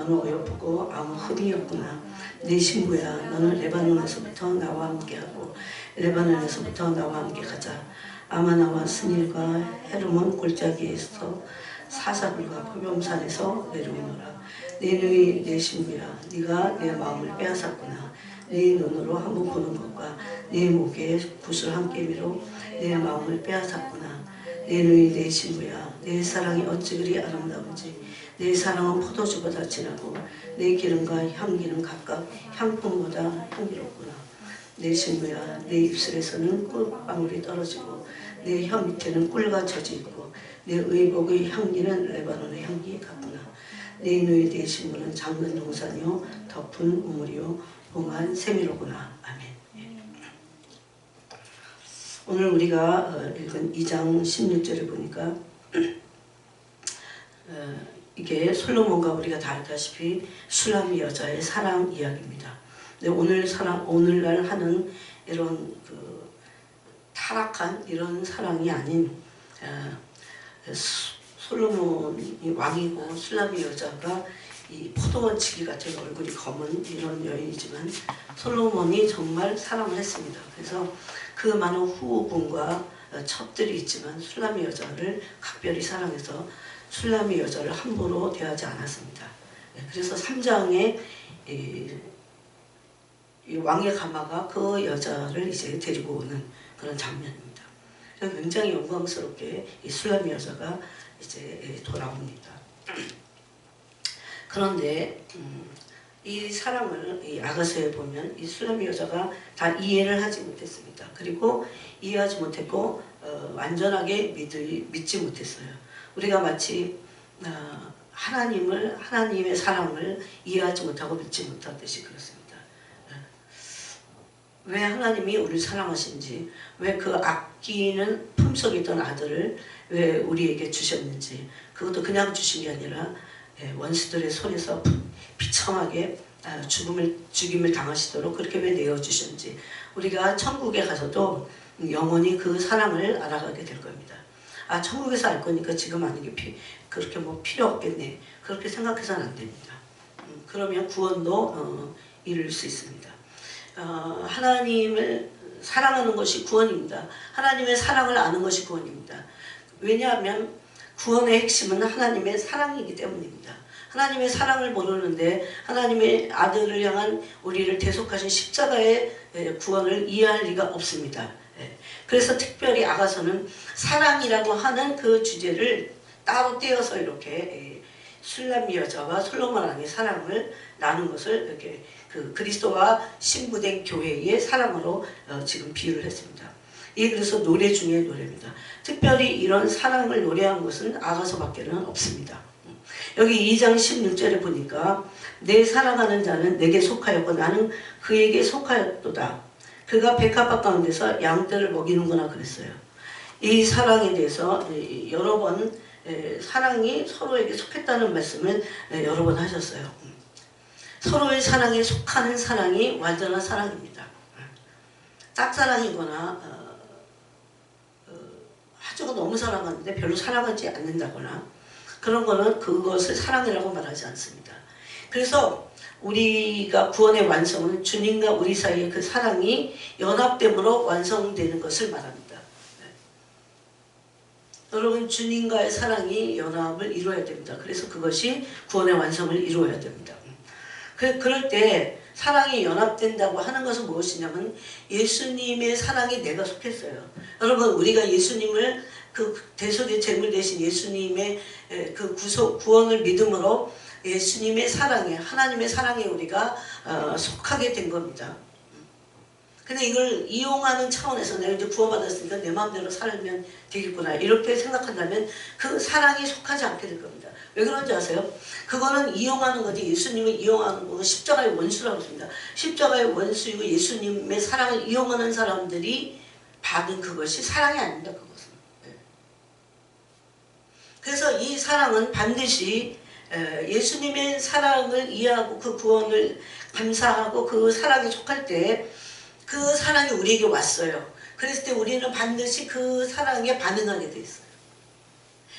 너는 어여쁘고 아무 흠이 없구나. 네 신부야, 너는 레바논에서부터 나와 함께하고 레바논에서부터 나와 함께 가자. 아마나와 스닐과 헤르몬 골짜기에서 사사불과 포돔산에서 내려오너라. 내 누이 내 신부야, 네가 내 마음을 빼앗았구나. 네 눈으로 한번 보는 것과 네 목에 붓을 한 깨미로 내 마음을 빼앗았구나. 내 누이 내 신부야, 내 사랑이 어찌 그리 아름다운지. 내 사랑은 포도주보다 진하고 내 기름과 향기는 각각 향품보다 향기롭구나. 내 신부야, 내 입술에서는 꿀방울이 떨어지고 내 혀 밑에는 꿀과 젖이 있고 내 의복의 향기는 레바논의 향기 같구나. 내 누이 내 신부는 잠근 동산이요 덮은 우물이요 봉한 세미로구나. 아멘. 오늘 우리가 읽은 2장 16절을 보니까 이게 솔로몬과 우리가 다 알다시피 슐라미 여자의 사랑 이야기입니다. 근데 오늘날 하는 이런 그 타락한 이런 사랑이 아닌 솔로몬이 왕이고 슐라미 여자가 이 포도원 지기 같은 얼굴이 검은 이런 여인이지만 솔로몬이 정말 사랑을 했습니다. 그래서 그 많은 후궁과 첩들이 있지만 슐라미 여자를 각별히 사랑해서 슐라미 여자를 함부로 대하지 않았습니다. 그래서 3장에 이 왕의 가마가 그 여자를 이제 데리고 오는 그런 장면입니다. 굉장히 영광스럽게 이 슐라미 여자가 이제 돌아옵니다. 그런데 이 사랑을 이 아가서에 보면 이 슐라미 여자가 다 이해를 하지 못했습니다. 그리고 이해하지 못했고 완전하게 믿지 못했어요. 우리가 마치 하나님의 사랑을 이해하지 못하고 믿지 못하듯이 그렇습니다. 왜 하나님이 우리를 사랑하신지, 왜 그 아끼는 품속에 있던 아들을 왜 우리에게 주셨는지, 그것도 그냥 주신 게 아니라 원수들의 손에서 비참하게 죽임을 당하시도록 그렇게 왜 내어주셨는지, 우리가 천국에 가서도 영원히 그 사랑을 알아가게 될 겁니다. 아, 천국에서 알 거니까 지금 아는 게 그렇게 뭐 필요 없겠네, 그렇게 생각해서는 안 됩니다. 그러면 구원도 이룰 수 있습니다. 하나님을 사랑하는 것이 구원입니다. 하나님의 사랑을 아는 것이 구원입니다. 왜냐하면 구원의 핵심은 하나님의 사랑이기 때문입니다. 하나님의 사랑을 모르는데 하나님의 아들을 향한 우리를 대속하신 십자가의 구원을 이해할 리가 없습니다. 그래서 특별히 아가서는 사랑이라고 하는 그 주제를 따로 떼어서 이렇게 슐라미 여자와 솔로몬 왕의 사랑을 나눈 것을 이렇게 그 그리스도와 신부된 교회의 사랑으로 지금 비유를 했습니다. 이게 그래서 노래 중에 노래입니다. 특별히 이런 사랑을 노래한 것은 아가서밖에는 없습니다. 여기 2장 16절에 보니까 내 사랑하는 자는 내게 속하였고 나는 그에게 속하였도다. 그가 백합화 가운데서 양떼를 먹이는구나 그랬어요. 이 사랑에 대해서 여러 번 사랑이 서로에게 속했다는 말씀을 여러 번 하셨어요. 서로의 사랑에 속하는 사랑이 완전한 사랑입니다. 짝사랑이거나 아주 너무 사랑하는데 별로 사랑하지 않는다거나 그런 거는 그것을 사랑이라고 말하지 않습니다. 그래서 우리가 구원의 완성은 주님과 우리 사이의 그 사랑이 연합됨으로 완성되는 것을 말합니다. 여러분, 주님과의 사랑이 연합을 이루어야 됩니다. 그래서 그것이 구원의 완성을 이루어야 됩니다. 그럴 때 사랑이 연합된다고 하는 것은 무엇이냐면 예수님의 사랑에 내가 속했어요. 여러분, 우리가 예수님을 그 대속의 제물 대신 예수님의 그 구원을 믿음으로 예수님의 사랑에, 하나님의 사랑에 우리가 속하게 된 겁니다. 근데 이걸 이용하는 차원에서 내가 이제 구원받았으니까 내 마음대로 살면 되겠구나 이렇게 생각한다면 그 사랑이 속하지 않게 될 겁니다. 왜 그런지 아세요? 그거는 이용하는 거지, 예수님을 이용하는 거고 십자가의 원수라고 했습니다. 십자가의 원수이고 예수님의 사랑을 이용하는 사람들이 받은 그것이 사랑이 아닙니다. 그것은. 그래서 이 사랑은 반드시 예수님의 사랑을 이해하고 그 구원을 감사하고 그 사랑에 속할 때 그 사랑이 우리에게 왔어요. 그랬을 때 우리는 반드시 그 사랑에 반응하게 돼 있어요.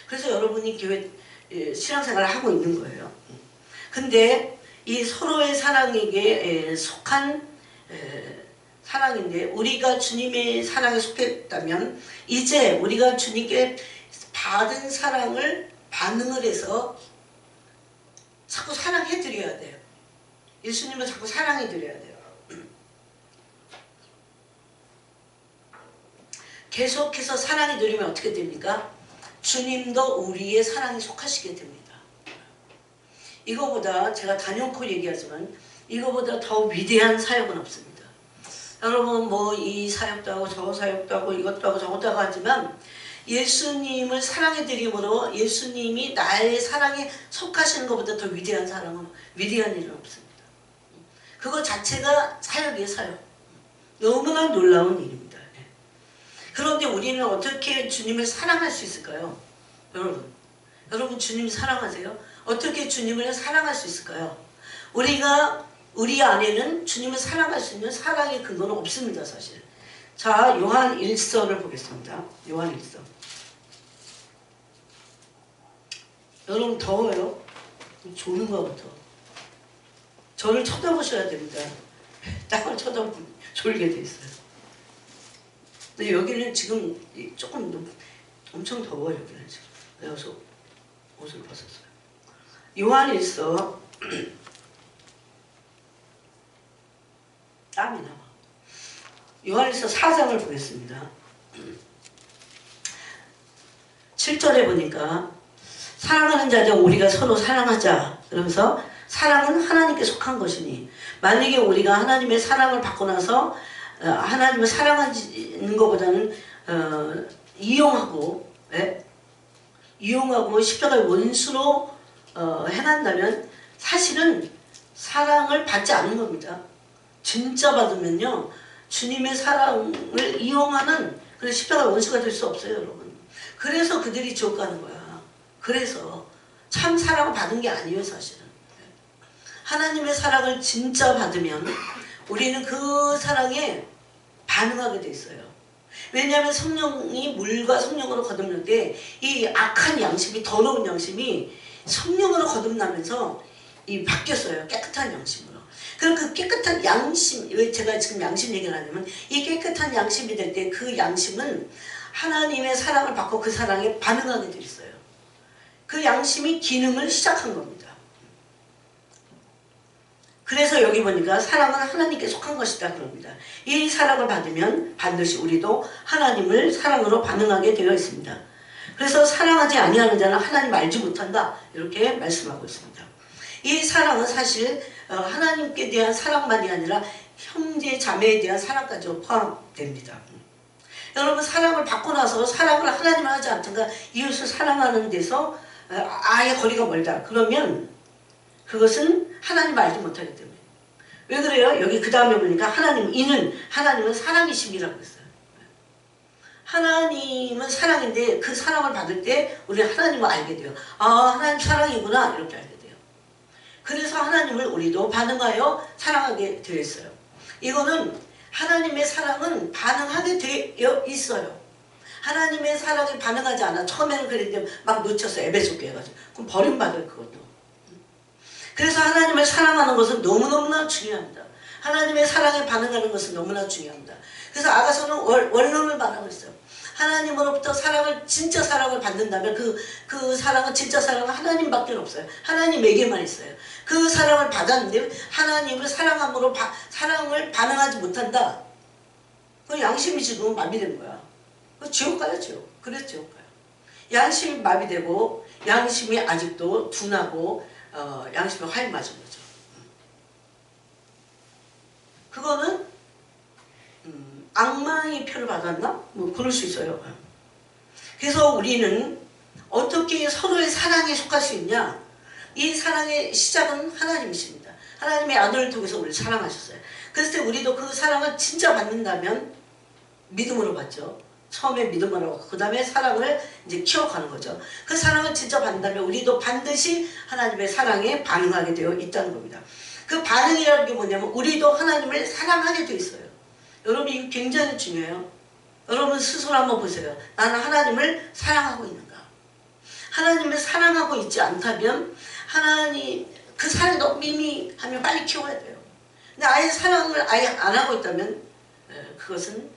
그래서 여러분이 교회 신앙생활을 하고 있는 거예요. 근데 이 서로의 사랑에게 속한 사랑인데, 우리가 주님의 사랑에 속했다면 이제 우리가 주님께 받은 사랑을 반응을 해서 자꾸 사랑해 드려야 돼요. 예수님을 자꾸 사랑해 드려야 돼요. 계속해서 사랑해 드리면 어떻게 됩니까? 주님도 우리의 사랑에 속하시게 됩니다. 이거보다, 제가 단연코 얘기하지만 이거보다 더 위대한 사역은 없습니다. 여러분 뭐 이 사역도 하고 저 사역도 하고 이것도 하고 저것도 하고 하지만 예수님을 사랑해 드림으로 예수님이 나의 사랑에 속하시는 것보다 더 위대한 사랑은, 위대한 일은 없습니다. 그거 자체가 사역이에요, 사역. 너무나 놀라운 일입니다. 그런데 우리는 어떻게 주님을 사랑할 수 있을까요? 여러분 주님 사랑하세요? 어떻게 주님을 사랑할 수 있을까요? 우리 안에는 주님을 사랑할 수 있는 사랑의 근거는 없습니다, 사실. 자, 요한 1서를 보겠습니다. 요한 1서. 여러분 더워요? 조는 것 같아. 저를 쳐다보셔야 됩니다. 땅을 쳐다보면 졸게 돼 있어요. 근데 여기는 지금 조금 엄청 더워요, 여기는 지금. 그래서 옷을 벗었어요. 요한 1서 땀이 나와. 요한 1서 4장을 보겠습니다. 7절에 보니까 사랑하는 자들 우리가 서로 사랑하자. 그러면서 사랑은 하나님께 속한 것이니, 만약에 우리가 하나님의 사랑을 받고 나서 하나님을 사랑하는 것보다는 이용하고 십자가의 원수로 행한다면 사실은 사랑을 받지 않는 겁니다. 진짜 받으면요, 주님의 사랑을 이용하는 그런 십자가의 원수가 될 수 없어요, 여러분. 그래서 그들이 지옥 가는 거야. 그래서 참 사랑을 받은 게 아니에요, 사실은. 하나님의 사랑을 진짜 받으면 우리는 그 사랑에 반응하게 돼 있어요. 왜냐하면 성령이 물과 성령으로 거듭날 때 이 악한 양심이, 더러운 양심이 성령으로 거듭나면서 바뀌었어요. 깨끗한 양심으로. 그럼 그 깨끗한 양심, 왜 제가 지금 양심 얘기를 하냐면, 이 깨끗한 양심이 될 때 그 양심은 하나님의 사랑을 받고 그 사랑에 반응하게 돼 있어요. 그 양심이 기능을 시작한 겁니다. 그래서 여기 보니까 사랑은 하나님께 속한 것이다 그럽니다. 이 사랑을 받으면 반드시 우리도 하나님을 사랑으로 반응하게 되어 있습니다. 그래서 사랑하지 아니하는 자는 하나님 알지 못한다, 이렇게 말씀하고 있습니다. 이 사랑은 사실 하나님께 대한 사랑만이 아니라 형제 자매에 대한 사랑까지도 포함됩니다. 여러분 사랑을 받고 나서 사랑을 하나님을 하지 않든가 이웃을 사랑하는 데서 아예 거리가 멀다, 그러면 그것은 하나님 알지 못하기 때문에. 왜 그래요? 여기 그 다음에 보니까 하나님은 사랑이심이라고 했어요. 하나님은 사랑인데 그 사랑을 받을 때 우리는 하나님을 알게 돼요. 아, 하나님 사랑이구나, 이렇게 알게 돼요. 그래서 하나님을 우리도 반응하여 사랑하게 되어 있어요. 이거는 하나님의 사랑은 반응하게 되어 있어요. 하나님의 사랑에 반응하지 않아. 처음에는 그랬는데 막 놓쳤어요. 에베소 교회 가지고. 그럼 버림받아요, 그것도. 그래서 하나님을 사랑하는 것은 너무너무나 중요합니다. 하나님의 사랑에 반응하는 것은 너무나 중요합니다. 그래서 아가서는 원론을 말하고 있어요. 하나님으로부터 진짜 사랑을 받는다면 그 사랑은, 진짜 사랑은 하나님밖에 없어요. 하나님에게만 있어요. 그 사랑을 받았는데 하나님을 사랑함으로 사랑을 반응하지 못한다. 그 양심이 지금 마비된 거야. 지옥 가요, 지옥. 그래서 지옥 가요. 양심이 마비되고 양심이 아직도 둔하고 양심이 화인 맞은 거죠. 그거는 악마의 표를 받았나? 뭐 그럴 수 있어요. 그래서 우리는 어떻게 서로의 사랑에 속할 수 있냐? 이 사랑의 시작은 하나님이십니다. 하나님의 아들을 통해서 우리를 사랑하셨어요. 그랬을 때 우리도 그 사랑을 진짜 받는다면 믿음으로 받죠. 처음에 믿음으로 받고 그 다음에 사랑을 이제 키워가는 거죠. 그 사랑을 진짜 받는다면 우리도 반드시 하나님의 사랑에 반응하게 되어 있다는 겁니다. 그 반응이라는 게 뭐냐면 우리도 하나님을 사랑하게 되어 있어요. 여러분 이거 굉장히 중요해요. 여러분 스스로 한번 보세요. 나는 하나님을 사랑하고 있는가? 하나님을 사랑하고 있지 않다면 그 사랑이 너무 미미하면 빨리 키워야 돼요. 근데 아예 사랑을 아예 안 하고 있다면 그것은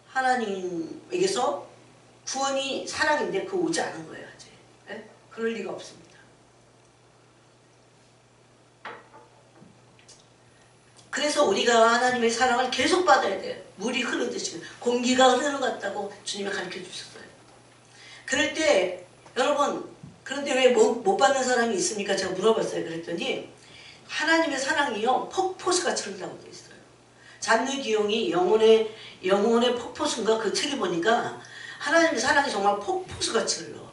하나님에게서 구원이 사랑인데 그거 오지 않은 거예요. 아직. 그럴 리가 없습니다. 그래서 우리가 하나님의 사랑을 계속 받아야 돼요. 물이 흐르듯이 공기가 흐르는 것 같다고 주님이 가르쳐 주셨어요. 그럴 때 여러분 그런데 왜 못 받는 사람이 있습니까? 제가 물어봤어요. 그랬더니 하나님의 사랑이요 폭포수같이 흐른다고 되어 있어요. 잔느 기용이 영혼의 폭포수인가 그 책에 보니까 하나님의 사랑이 정말 폭포수같이 흘러.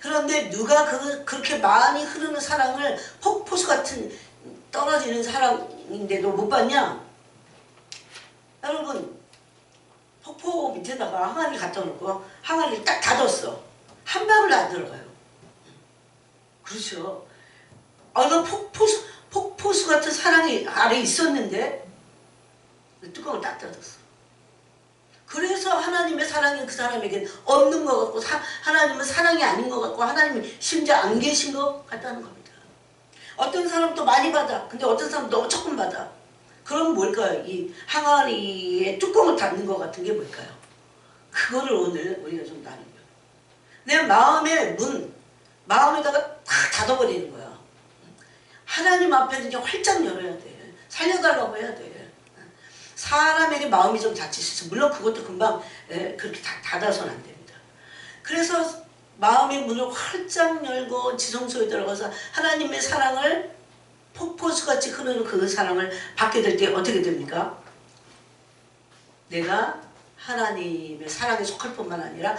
그런데 누가 그렇게 많이 흐르는 사랑을 폭포수 같은 떨어지는 사랑인데도 못 받냐? 여러분 폭포 밑에다가 항아리 갖다 놓고 항아리를 딱 닫았어. 한 방울도 안 들어가요. 그렇죠. 어느 폭포수 같은 사랑이 아래 있었는데 뚜껑을 딱 닫았어. 그래서 하나님의 사랑이 그 사람에게 없는 것 같고 하나님은 사랑이 아닌 것 같고 하나님이 심지어 안 계신 것 같다는 겁니다. 어떤 사람도 많이 받아. 근데 어떤 사람은 너무 조금 받아. 그럼 뭘까요? 이 항아리에 뚜껑을 닫는 것 같은 게 뭘까요? 그거를 오늘 우리가 좀 나누면 내 마음의 문, 마음에다가 다 닫아버리는 거야. 하나님 앞에는 이제 활짝 열어야 돼. 살려달라고 해야 돼. 사람에게 마음이 좀 닫힐 수 있어. 물론 그것도 금방 그렇게 닫아서는 안 됩니다. 그래서 마음의 문을 활짝 열고 지성소에 들어가서 하나님의 사랑을 폭포수같이 흐르는 그 사랑을 받게 될 때 어떻게 됩니까? 내가 하나님의 사랑에 속할 뿐만 아니라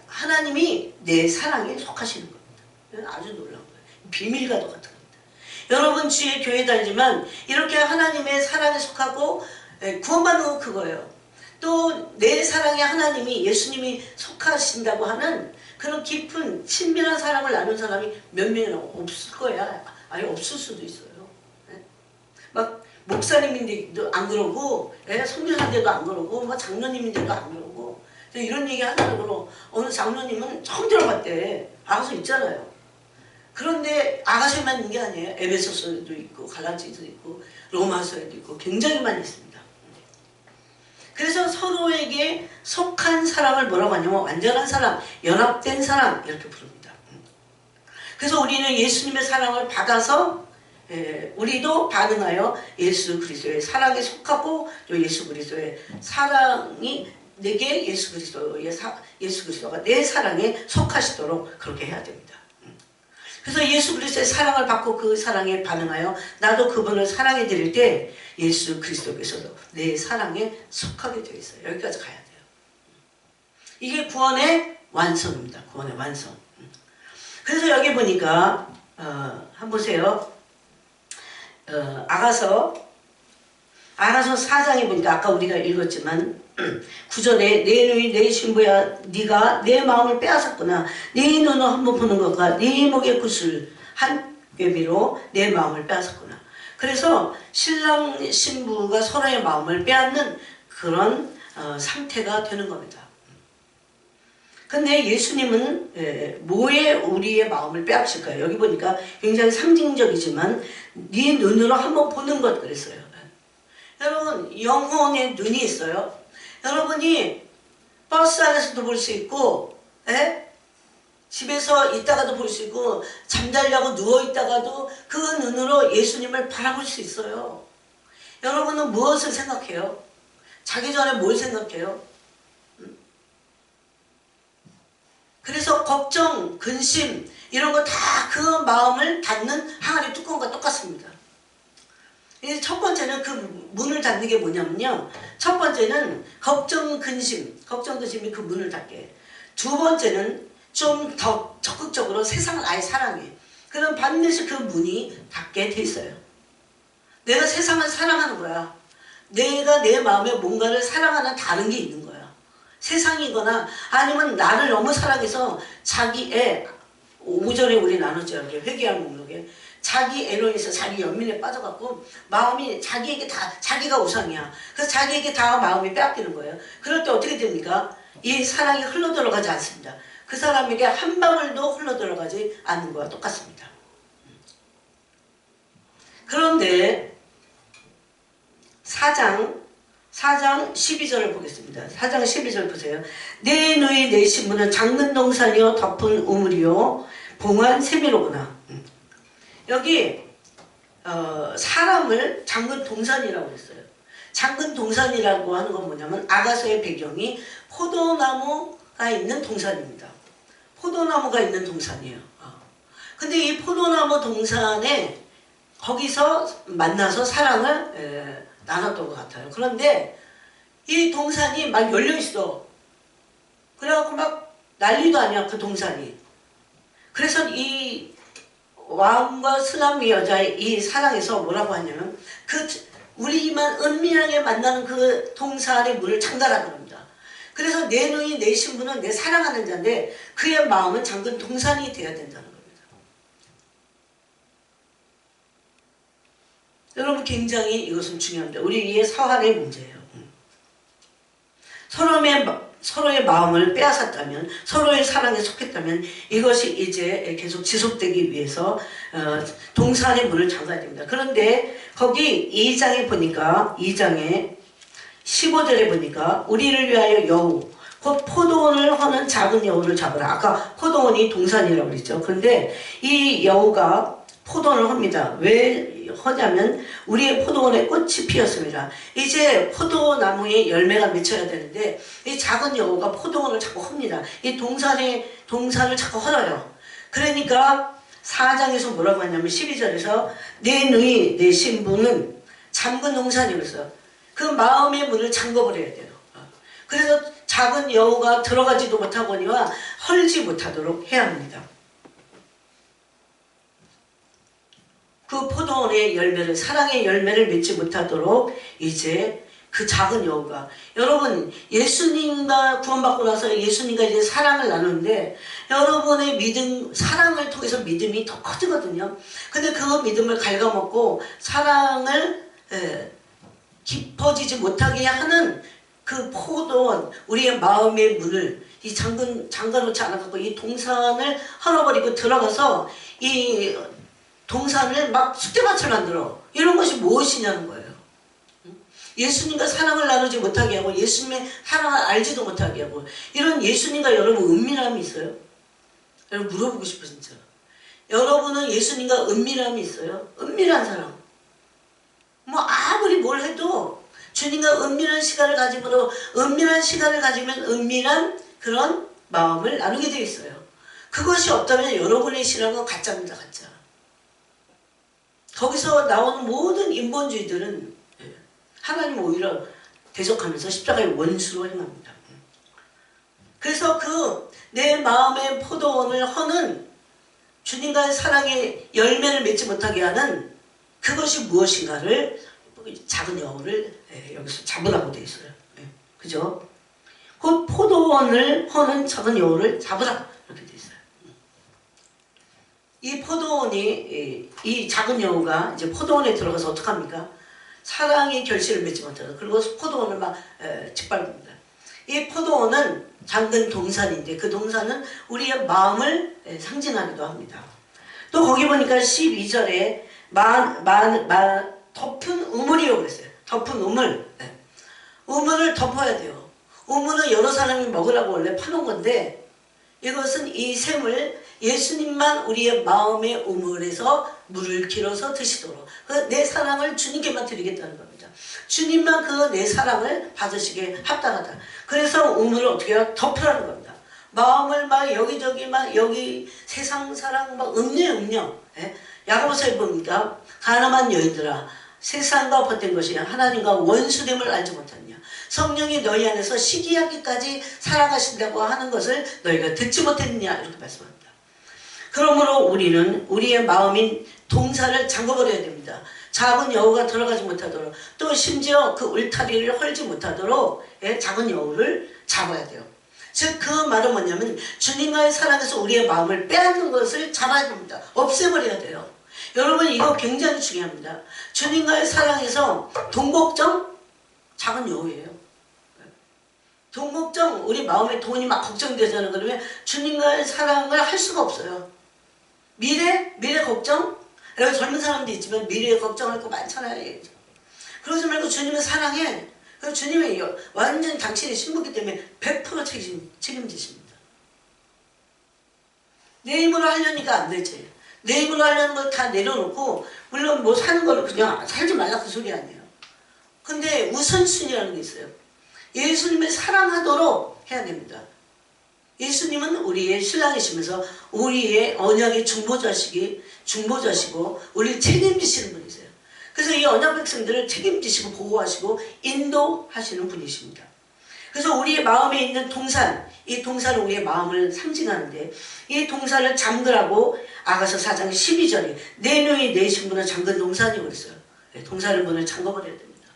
하나님이 내 사랑에 속하시는 겁니다. 아주 놀라운 거예요. 비밀과도 같은 겁니다. 여러분 주의 교회 다니지만 이렇게 하나님의 사랑에 속하고 구원받는 건 그거예요. 또 내 사랑에 하나님이 예수님이 속하신다고 하는 그런 깊은 친밀한 사랑을 나눈 사람이 몇 명이나 없을 거야. 아니 없을 수도 있어요. 막 목사님인데도 안 그러고 선교사인데도 안 그러고 뭐 장로님인데도 안 그러고 이런 얘기 하더라고. 어느 장로님은 처음 들어봤대. 아가서 있잖아요. 그런데 아가서만 있는 게 아니에요. 에베소서에도 있고 갈라디아서도 있고 로마서에도 있고 굉장히 많이 있습니다. 그래서 서로에게 속한 사람을 뭐라고 하냐면 완전한 사람, 연합된 사람 이렇게 부릅니다. 그래서 우리는 예수님의 사랑을 받아서 우리도 반응하여 예수 그리스도의 사랑에 속하고 또 예수 그리스도의 사랑이 내게 예수 그리스도가 내 사랑에 속하시도록 그렇게 해야 됩니다. 그래서 예수 그리스도의 사랑을 받고 그 사랑에 반응하여 나도 그분을 사랑해 드릴 때 예수 그리스도께서도 내 사랑에 속하게 되어 있어요. 여기까지 가야 돼요. 이게 구원의 완성입니다. 구원의 완성. 그래서 여기 보니까 한번 보세요. 아가서 4장에 보니까 아까 우리가 읽었지만 9절에 내 누이 내 신부야 네가 내 마음을 빼앗았구나. 네 눈을 한번 보는 것과 네 목의 굿을 한 꿰비로 내 마음을 빼앗았구나. 그래서 신랑 신부가 서로의 마음을 빼앗는 그런 상태가 되는 겁니다. 근데 예수님은 뭐에 우리의 마음을 빼앗을까요? 여기 보니까 굉장히 상징적이지만 네 눈으로 한번 보는 것 그랬어요. 여러분 영혼의 눈이 있어요. 여러분이 버스 안에서도 볼 수 있고 집에서 있다가도 볼 수 있고 잠자려고 누워있다가도 그 눈으로 예수님을 바라볼 수 있어요. 여러분은 무엇을 생각해요? 자기 전에 뭘 생각해요? 그래서 걱정, 근심 이런 거 다 그 마음을 닫는 항아리 뚜껑과 똑같습니다. 첫 번째는 그 문을 닫는 게 뭐냐면요. 첫 번째는 걱정, 근심이 그 문을 닫게. 두 번째는 좀 더 적극적으로 세상을 아예 사랑해. 그럼 반드시 그 문이 닫게 돼 있어요. 내가 세상을 사랑하는 거야. 내가 내 마음에 뭔가를 사랑하는 다른 게 있는 거야. 세상이거나 아니면 나를 너무 사랑해서 자기 애, 5절에 우리 나눴죠. 이렇게 회개할 목록에. 자기 애로에서 자기 연민에 빠져갖고 마음이 자기에게 다 자기가 우상이야. 그래서 자기에게 다 마음이 빼앗기는 거예요. 그럴 때 어떻게 됩니까? 이 사랑이 흘러들어가지 않습니다. 그 사람에게 한 방울도 흘러들어가지 않는 거와 똑같습니다. 그런데 4장 12절을 보겠습니다. 4장 12절 보세요. 내 누이 내 신부는 장근 동산이요 덮은 우물이요 봉한 세미로구나. 여기 사람을 장근 동산이라고 했어요. 장근 동산이라고 하는 건 뭐냐면 아가서의 배경이 포도나무가 있는 동산입니다. 포도나무가 있는 동산이에요. 근데 이 포도나무 동산에 거기서 만나서 사랑을 나눴던 것 같아요. 그런데 이 동산이 막 열려있어. 그래갖고 막 난리도 아니야 그 동산이. 그래서 이 왕과 슬라미 여자의 이 사랑에서 뭐라고 하냐면 우리만 은밀하게 만나는 그 동산의 문을 잠가라 그럽니다. 그래서 내 누이 내 신부는 내 사랑하는 자인데 그의 마음은 잠근 동산이 되어야 된다는 겁니다. 여러분 굉장히 이것은 중요합니다. 우리의 사활의 문제예요. 서로의 마음을 빼앗았다면 서로의 사랑에 속했다면 이것이 이제 계속 지속되기 위해서 동산의 문을 잠가야 됩니다. 그런데 거기 2장에 보니까 2장에 15절에 보니까 우리를 위하여 여우 곧 포도원을 허는 작은 여우를 잡으라. 아까 포도원이 동산이라고 그랬죠. 그런데 이 여우가 포도원을 헙니다. 왜 허냐면 우리의 포도원에 꽃이 피었습니다. 이제 포도나무에 열매가 맺혀야 되는데 이 작은 여우가 포도원을 자꾸 헙니다. 이 동산을 자꾸 헐어요. 그러니까 4장에서 뭐라고 하냐면 12절에서 내 누이 내 신부는 잠근 동산이면서 그 마음의 문을 잠궈버려야 돼요. 그래서 작은 여우가 들어가지도 못하거니와 헐지 못하도록 해야 합니다. 그 포도원의 열매를 사랑의 열매를 맺지 못하도록 이제 그 작은 여우가 여러분 예수님과 구원받고 나서 예수님과 이제 사랑을 나누는데 여러분의 믿음 사랑을 통해서 믿음이 더 커지거든요. 근데 그 믿음을 갉아먹고 사랑을 깊어지지 못하게 하는 그 포도원 우리의 마음의 문을 이 잠가놓지 않아갖고 이 동산을 헐어버리고 들어가서 이 동산을 막 숫대밭을 만들어. 이런 것이 무엇이냐는 거예요. 예수님과 사랑을 나누지 못하게 하고 예수님의 사랑을 알지도 못하게 하고 이런 예수님과 여러분 은밀함이 있어요? 여러분 물어보고 싶어 진짜. 여러분은 예수님과 은밀함이 있어요? 은밀한 사랑. 뭐 아무리 뭘 해도 주님과 은밀한 시간을 가지므로 은밀한 시간을 가지면 은밀한 그런 마음을 나누게 되어 있어요. 그것이 없다면 여러분의 신앙은 가짜입니다. 가짜. 거기서 나오는 모든 인본주의들은 하나님 오히려 대적하면서 십자가의 원수로 행합니다. 그래서 그 내 마음의 포도원을 허는 주님과의 사랑의 열매를 맺지 못하게 하는 그것이 무엇인가를 작은 여우를 여기서 잡으라고 되어 있어요. 그죠? 그 포도원을 허는 작은 여우를 잡으라 이렇게 되어 있어요. 이 포도원이 이 작은 여우가 이제 포도원에 들어가서 어떡합니까? 사랑의 결실을 맺지 못하고 그리고 포도원을 막 짓밟습니다. 이 포도원은 잠근 동산인데 그 동산은 우리의 마음을 상징하기도 합니다. 또 거기 보니까 12절에 덮은 우물이라고 그랬어요. 덮은 우물. 우물을 덮어야 돼요. 우물은 여러 사람이 먹으라고 원래 파놓은 건데 이것은 이 샘을 예수님만 우리의 마음의 우물에서 물을 길어서 드시도록 내 사랑을 주님께만 드리겠다는 겁니다. 주님만 그 내 사랑을 받으시기에 합당하다. 그래서 우물을 어떻게 해요? 덮으라는 겁니다. 마음을 막 여기저기 막 여기 세상 사랑 막 음녀 야고보서에 보니까 가늠한 여인들아 세상과 벗된 것이 하나님과 원수됨을 알지 못하느냐. 성령이 너희 안에서 시기하기까지 살아가신다고 하는 것을 너희가 듣지 못했느냐 이렇게 말씀합니다. 그러므로 우리는 우리의 마음인 동산을 잠궈버려야 됩니다. 작은 여우가 들어가지 못하도록 또 심지어 그 울타리를 헐지 못하도록 작은 여우를 잡아야 돼요. 즉 그 말은 뭐냐면 주님과의 사랑에서 우리의 마음을 빼앗는 것을 잡아야 됩니다. 없애버려야 돼요. 여러분 이거 굉장히 중요합니다. 주님과의 사랑에서 동걱정 작은 여우예요. 동걱정 우리 마음에 돈이 막 걱정되잖아요. 그러면 주님과의 사랑을 할 수가 없어요. 미래 걱정 여러분 젊은 사람도 있지만 미래에 걱정할 거 많잖아요. 그러지 말고 주님을 사랑해. 그럼 주님이 완전 당신의 신부기 때문에 100% 책임지십니다. 내 힘으로 하려니까 안 되지. 내 힘으로 하려는 걸 다 내려놓고, 물론 뭐 사는 걸 그냥 살지 말라 그 소리 아니에요. 근데 우선순위라는 게 있어요. 예수님을 사랑하도록 해야 됩니다. 예수님은 우리의 신랑이시면서 우리의 언약의 중보자시고 우리를 책임지시는 분이세요. 그래서 이 언약 백성들을 책임지시고 보호하시고 인도하시는 분이십니다. 그래서 우리의 마음에 있는 동산, 이 동산은 우리의 마음을 상징하는데, 이 동산을 잠그라고 아가서 4장 12절에 4명이 내 신분을 잠근 동산이 그랬어요. 동산의 문을 잠궈버려야 됩니다.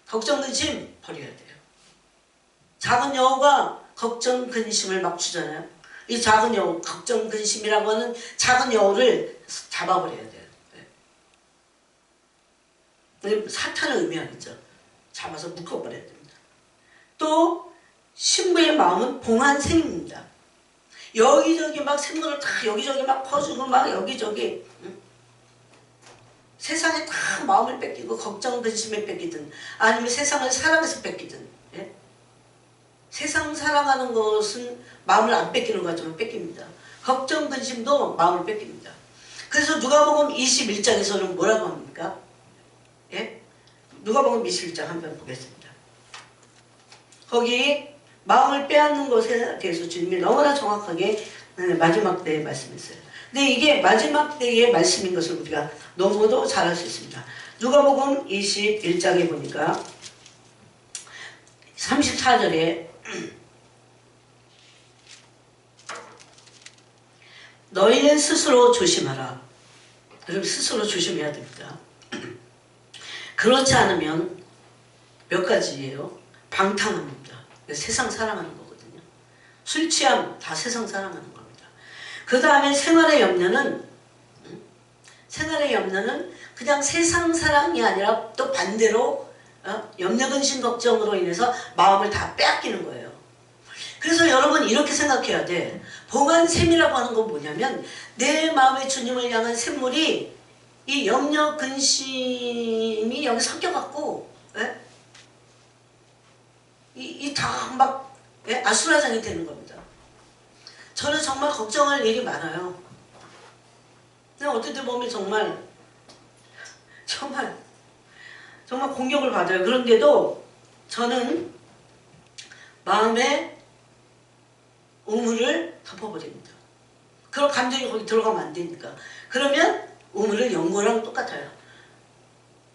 걱정 근심 버려야 돼요. 작은 여우가 걱정 근심을 막 주잖아요. 이 작은 여우, 걱정 근심이라고 하는 작은 여우를 잡아버려야 돼요. 사탄을 의미하겠죠. 잡아서 묶어버려야 됩니다. 또 신부의 마음은 봉안샘입니다. 여기저기 막 샘물을 다 여기저기 막 퍼주고 막 여기저기 세상에 다 마음을 뺏기고 걱정 근심에 뺏기든 아니면 세상을 사랑해서 뺏기든, 예? 세상 사랑하는 것은 마음을 안 뺏기는 것처럼 뺏깁니다. 걱정 근심도 마음을 뺏깁니다. 그래서 누가복음 21장에서는 뭐라고 합니까? 예? 누가복음 21장 한번 보겠습니다. 거기 마음을 빼앗는 것에 대해서 주님이 너무나 정확하게 마지막 때에 말씀했어요. 근데 이게 마지막 때의 말씀인 것을 우리가 너무도 잘 알 수 있습니다. 누가복음 21장에 보니까 34절에 너희는 스스로 조심하라. 여러분 스스로 조심해야 됩니다. 그렇지 않으면 몇 가지예요. 방탕합니다. 세상 사랑하는 거거든요. 술 취함 다 세상 사랑하는 겁니다. 그 다음에 생활의 염려는 그냥 세상 사랑이 아니라 또 반대로 염려 근심 걱정으로 인해서 마음을 다 빼앗기는 거예요. 그래서 여러분 이렇게 생각해야 돼. 봉안샘이라고 하는 건 뭐냐면 내 마음의 주님을 향한 샘물이 이 염려 근심이 여기 섞여갖고, 예? 이 다 막, 예? 아수라장이 되는 겁니다. 저는 정말 걱정할 일이 많아요. 그냥 어떨 때 보면 정말 공격을 받아요. 그런데도 저는 마음에 우물을 덮어버립니다. 그런 감정이 거기 들어가면 안 되니까. 그러면 우물을 연 거랑 똑같아요.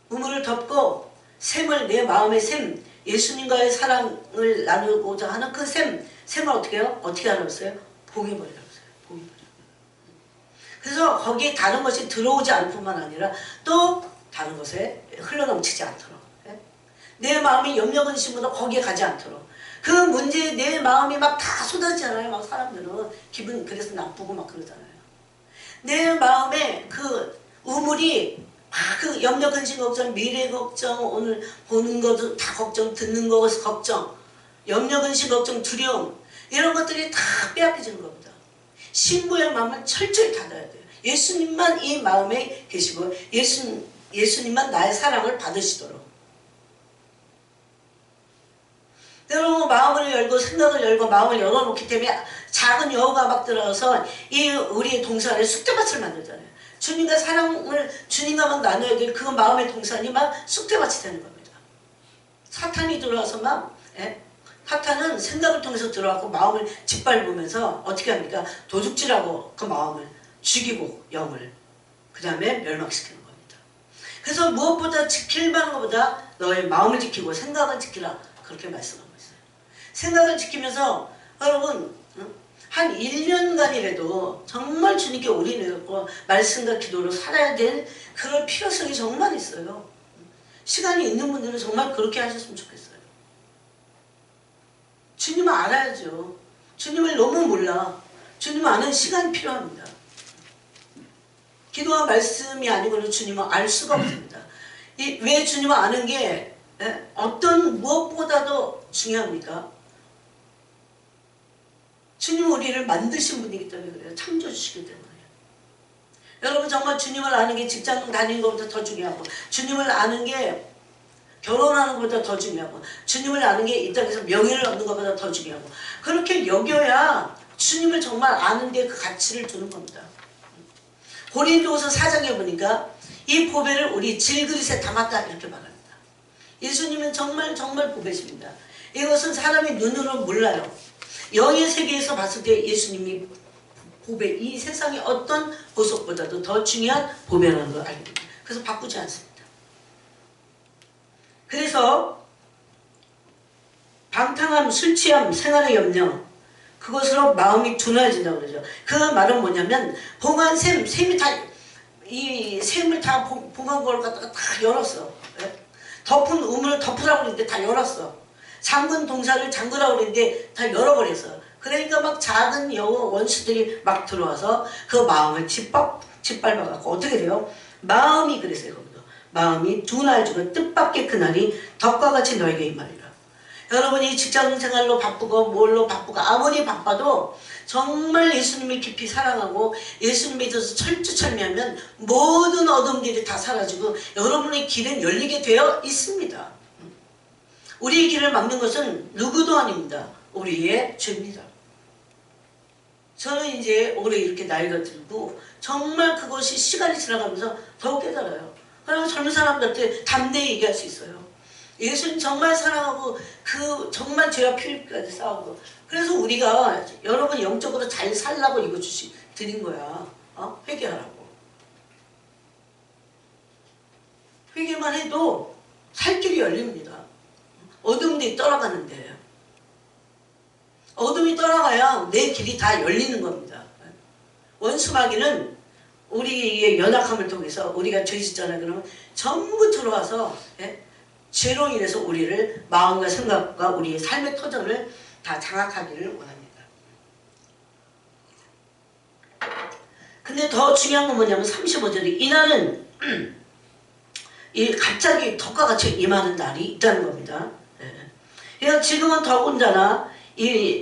우물을 덮고 샘을, 내 마음의 샘, 예수님과의 사랑을 나누고자 하는 그 샘을 어떻게 해요? 어떻게 알았어요? 봉해버리라고 했어요. 봉해버려. 그래서 거기에 다른 것이 들어오지 않을 뿐만 아니라 또 다른 것에 흘러넘치지 않도록, 예? 내 마음이 염려 근심보다 거기에 가지 않도록. 그 문제에 내 마음이 막 다 쏟아지잖아요. 막 사람들은 기분 그래서 나쁘고 막 그러잖아요. 내 마음에 그 우물이 그 염려 근심 걱정, 미래 걱정, 오늘 보는 것도 다 걱정, 듣는 거 걱정, 염려 근심 걱정, 두려움, 이런 것들이 다 빼앗겨지는 겁니다. 신부의 마음을 철저히 닫아야 돼요. 예수님만 이 마음에 계시고 예수님만 나의 사랑을 받으시도록. 여러분 마음을 열고 생각을 열고 마음을 열어놓기 때문에 작은 여우가 막 들어가서 이 우리의 동산에 쑥대밭을 만들잖아요. 주님과 사랑을 주님과만 나눠야 될 그 마음의 동산이 막 쑥대밭이 되는 겁니다. 사탄이 들어와서 막, 예? 사탄은 생각을 통해서 들어와서 마음을 짓밟으면서 어떻게 합니까? 도둑질하고 그 마음을 죽이고 영을 그 다음에 멸망시키는 겁니다. 그래서 무엇보다 지킬 만한 것보다 너의 마음을 지키고 생각을 지키라, 그렇게 말씀하고 있어요. 생각을 지키면서 여러분 한 1년간이라도 정말 주님께 올인해서 말씀과 기도로 살아야 될 그런 필요성이 정말 있어요. 시간이 있는 분들은 정말 그렇게 하셨으면 좋겠어요. 주님을 알아야죠. 주님을 너무 몰라. 주님을 아는 시간이 필요합니다. 기도와 말씀이 아니고는 주님을 알 수가 없습니다. 왜 주님을 아는 게 어떤 무엇보다도 중요합니까? 주님은 우리를 만드신 분이기 때문에 그래요. 창조주시기 때문에. 여러분 정말 주님을 아는 게 직장 다니는 것보다 더 중요하고, 주님을 아는 게 결혼하는 것보다 더 중요하고, 주님을 아는 게 이 땅에서 명예를 얻는 것보다 더 중요하고, 그렇게 여겨야 주님을 정말 아는데 그 가치를 두는 겁니다. 고린도후서 4장에 보니까 이 보배를 우리 질그릇에 담았다 이렇게 말합니다. 예수님은 정말 정말 보배십니다. 이것은 사람의 눈으로 몰라요. 영의 세계에서 봤을 때 예수님이 보배, 이 세상의 어떤 보석보다도 더 중요한 보배라는 걸 알게 됩니다. 그래서 바꾸지 않습니다. 그래서 방탕함, 술 취함, 생활의 염려, 그것으로 마음이 둔해진다고 그러죠. 그 말은 뭐냐면 봉한 샘이 다, 이 샘을 다 봉한 걸 갖다가 다 열었어. 덮은 우물을 덮으라고 그랬는데 다 열었어. 잠근 동산을 잠그라고 그랬는데 다 열어버렸어. 그러니까 막 작은 여우 원수들이 막 들어와서 그 마음을 짓밟아갖고 어떻게 돼요? 마음이 그랬어요. 거기도. 마음이 둔해지고 뜻밖의 그날이 덕과 같이 너에게 임하리라. 여러분이 직장생활로 바쁘고 뭘로 바쁘고 아무리 바빠도 정말 예수님을 깊이 사랑하고 예수님에 대해서 철두철미하면 모든 어둠들이 다 사라지고 여러분의 길은 열리게 되어 있습니다. 우리의 길을 막는 것은 누구도 아닙니다. 우리의 죄입니다. 저는 이제 올해 이렇게 나이가 들고 정말 그것이 시간이 지나가면서 더욱 깨달아요. 그래서 젊은 사람들한테 담대히 얘기할 수 있어요. 예수님 정말 사랑하고 그 정말 죄와 피까지 싸우고, 그래서 우리가 여러분 영적으로 잘 살라고 이거 드린 거야. 회개하라고. 회개만 해도 살 길이 열립니다. 어둠이 떠나가는데, 어둠이 떠나가야 내 길이 다 열리는 겁니다. 원수마귀는 우리의 연약함을 통해서 우리가 죄 짓잖아요. 그러면 전부 들어와서 죄로 인해서 우리를 마음과 생각과 우리의 삶의 터전을 다 장악하기를 원합니다. 근데 더 중요한 건 뭐냐면 35절이 이날은 갑자기 덕과 같이 임하는 날이 있다는 겁니다. 그러니까 지금은 더군다나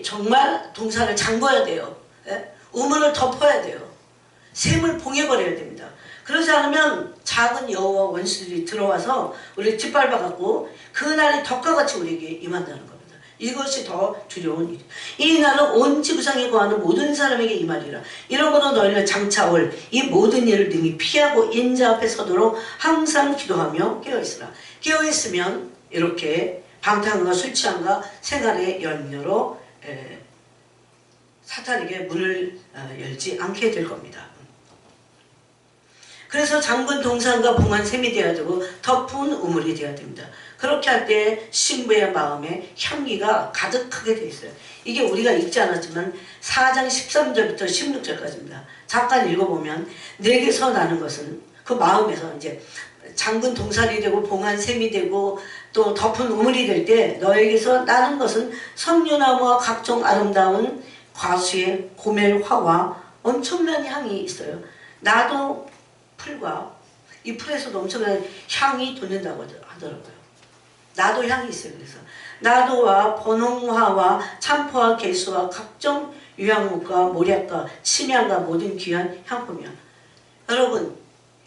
정말 동산을 잠궈야 돼요. 우물을 덮어야 돼요. 샘을 봉해버려야 됩니다. 그러지 않으면 작은 여우와 원수들이 들어와서 우리를 짓밟아갖고 그날이 덕과 같이 우리에게 임한다는 겁니다. 이것이 더 두려운 일. 이 날은 온 지구상에 거하는 모든 사람에게 임하리라. 이러므로 너희는 장차 올 이 모든 일을 능히 피하고 인자 앞에 서도록 항상 기도하며 깨어있으라. 깨어있으면 이렇게 방탕과 술 취함과 생활의 염려로 사탄에게 문을 열지 않게 될 겁니다. 그래서 잠근 동산과 봉한 샘이 되어야 되고 덮은 우물이 되어야 됩니다. 그렇게 할 때 신부의 마음에 향기가 가득하게 되어 있어요. 이게 우리가 읽지 않았지만 4장 13절부터 16절까지입니다. 잠깐 읽어보면 내게서 나는 것은 그 마음에서 이제 잠근 동산이 되고 봉한 샘이 되고 또 덮은 우물이 될 때 너에게서 나는 것은 석류나무와 각종 아름다운 과수의 고멜화와 엄청난 향이 있어요. 나도 풀과 이 풀에서도 엄청난 향이 돋는다고 하더라고요. 나도 향이 있어요. 그래서 나도와 번홍화와 참포와 개수와 각종 유향목과 모략과 침향과 모든 귀한 향품이야. 여러분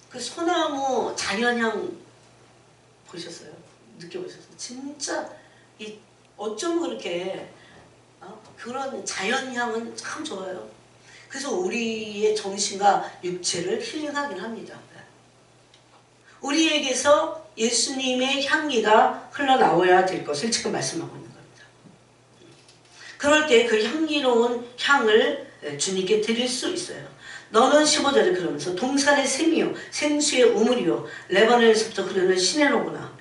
그 소나무 자연향 보셨어요? 느껴보셨어요? 진짜 어쩜 그렇게 그런 자연향은 참 좋아요. 그래서 우리의 정신과 육체를 힐링하긴 합니다. 우리에게서 예수님의 향기가 흘러나와야 될 것을 지금 말씀하고 있는 겁니다. 그럴 때 그 향기로운 향을 주님께 드릴 수 있어요. 너는 15절에 그러면서 동산의 샘이요 생수의 우물이요 레바논에서부터 흐르는 시내로구나.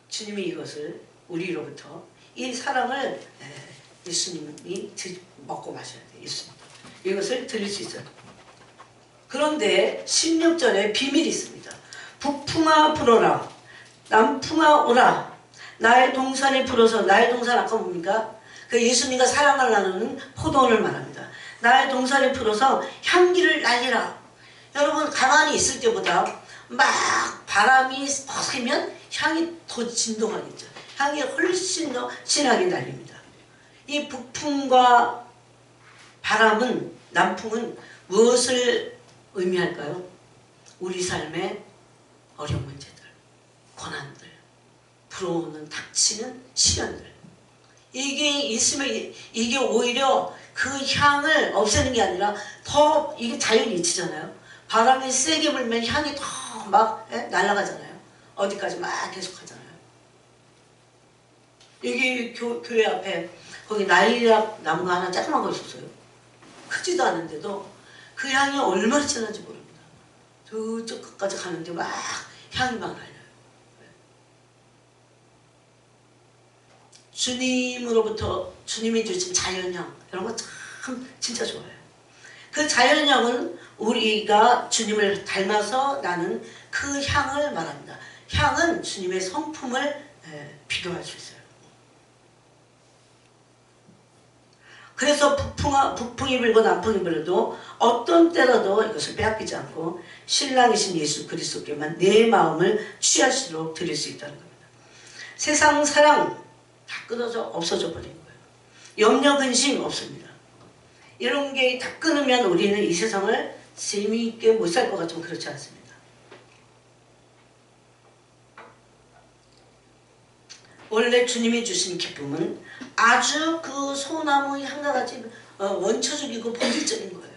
주님이 이것을 우리로부터 이 사랑을 예수님이 먹고 마셔야 돼요. 예수님. 이것을 드릴 수 있어요. 그런데 16절에 비밀이 있습니다. 북풍아 불어라. 남풍아 오라. 나의 동산에 불어서, 나의 동산 아까 뭡니까? 그 예수님과 사랑을 나누는 포도원을 말합니다. 나의 동산에 불어서 향기를 날리라. 여러분 가만히 있을 때보다 막 바람이 퍼지면 향이 더 진동하겠죠. 향이 훨씬 더 진하게 날립니다. 이 북풍과 바람은, 남풍은 무엇을 의미할까요? 우리 삶의 어려운 문제들, 고난들, 불어오는 닥치는 시련들, 이게 있으면 이게 오히려 그 향을 없애는 게 아니라 더, 이게 자연이 이치잖아요. 바람이 세게 불면 향이 더 막 날아가잖아요. 어디까지 막 계속 하잖아요. 여기 교회 앞에 거기 나일락 나무가 하나 조그만 거 있었어요. 크지도 않은데도 그 향이 얼마나 진한지 모릅니다. 저쪽 끝까지 가는데 막 향이 막 날려요. 주님으로부터 주님이 주신 자연향, 이런 거 참 진짜 좋아요. 그 자연향은 우리가 주님을 닮아서 나는 그 향을 말합니다. 향은 주님의 성품을 비교할 수 있어요. 그래서 북풍이 불고 남풍이 불어도 어떤 때라도 이것을 빼앗기지 않고 신랑이신 예수 그리스도께만 내 마음을 취할수록 드릴 수 있다는 겁니다. 세상 사랑 다 끊어져 없어져 버린 거예요. 염려 근심 없습니다. 이런 게 다 끊으면 우리는 이 세상을 재미있게 못 살 것 같으면 그렇지 않습니다. 원래 주님이 주신 기쁨은 아주 그 소나무 향과 같이 원초적이고 본질적인 거예요.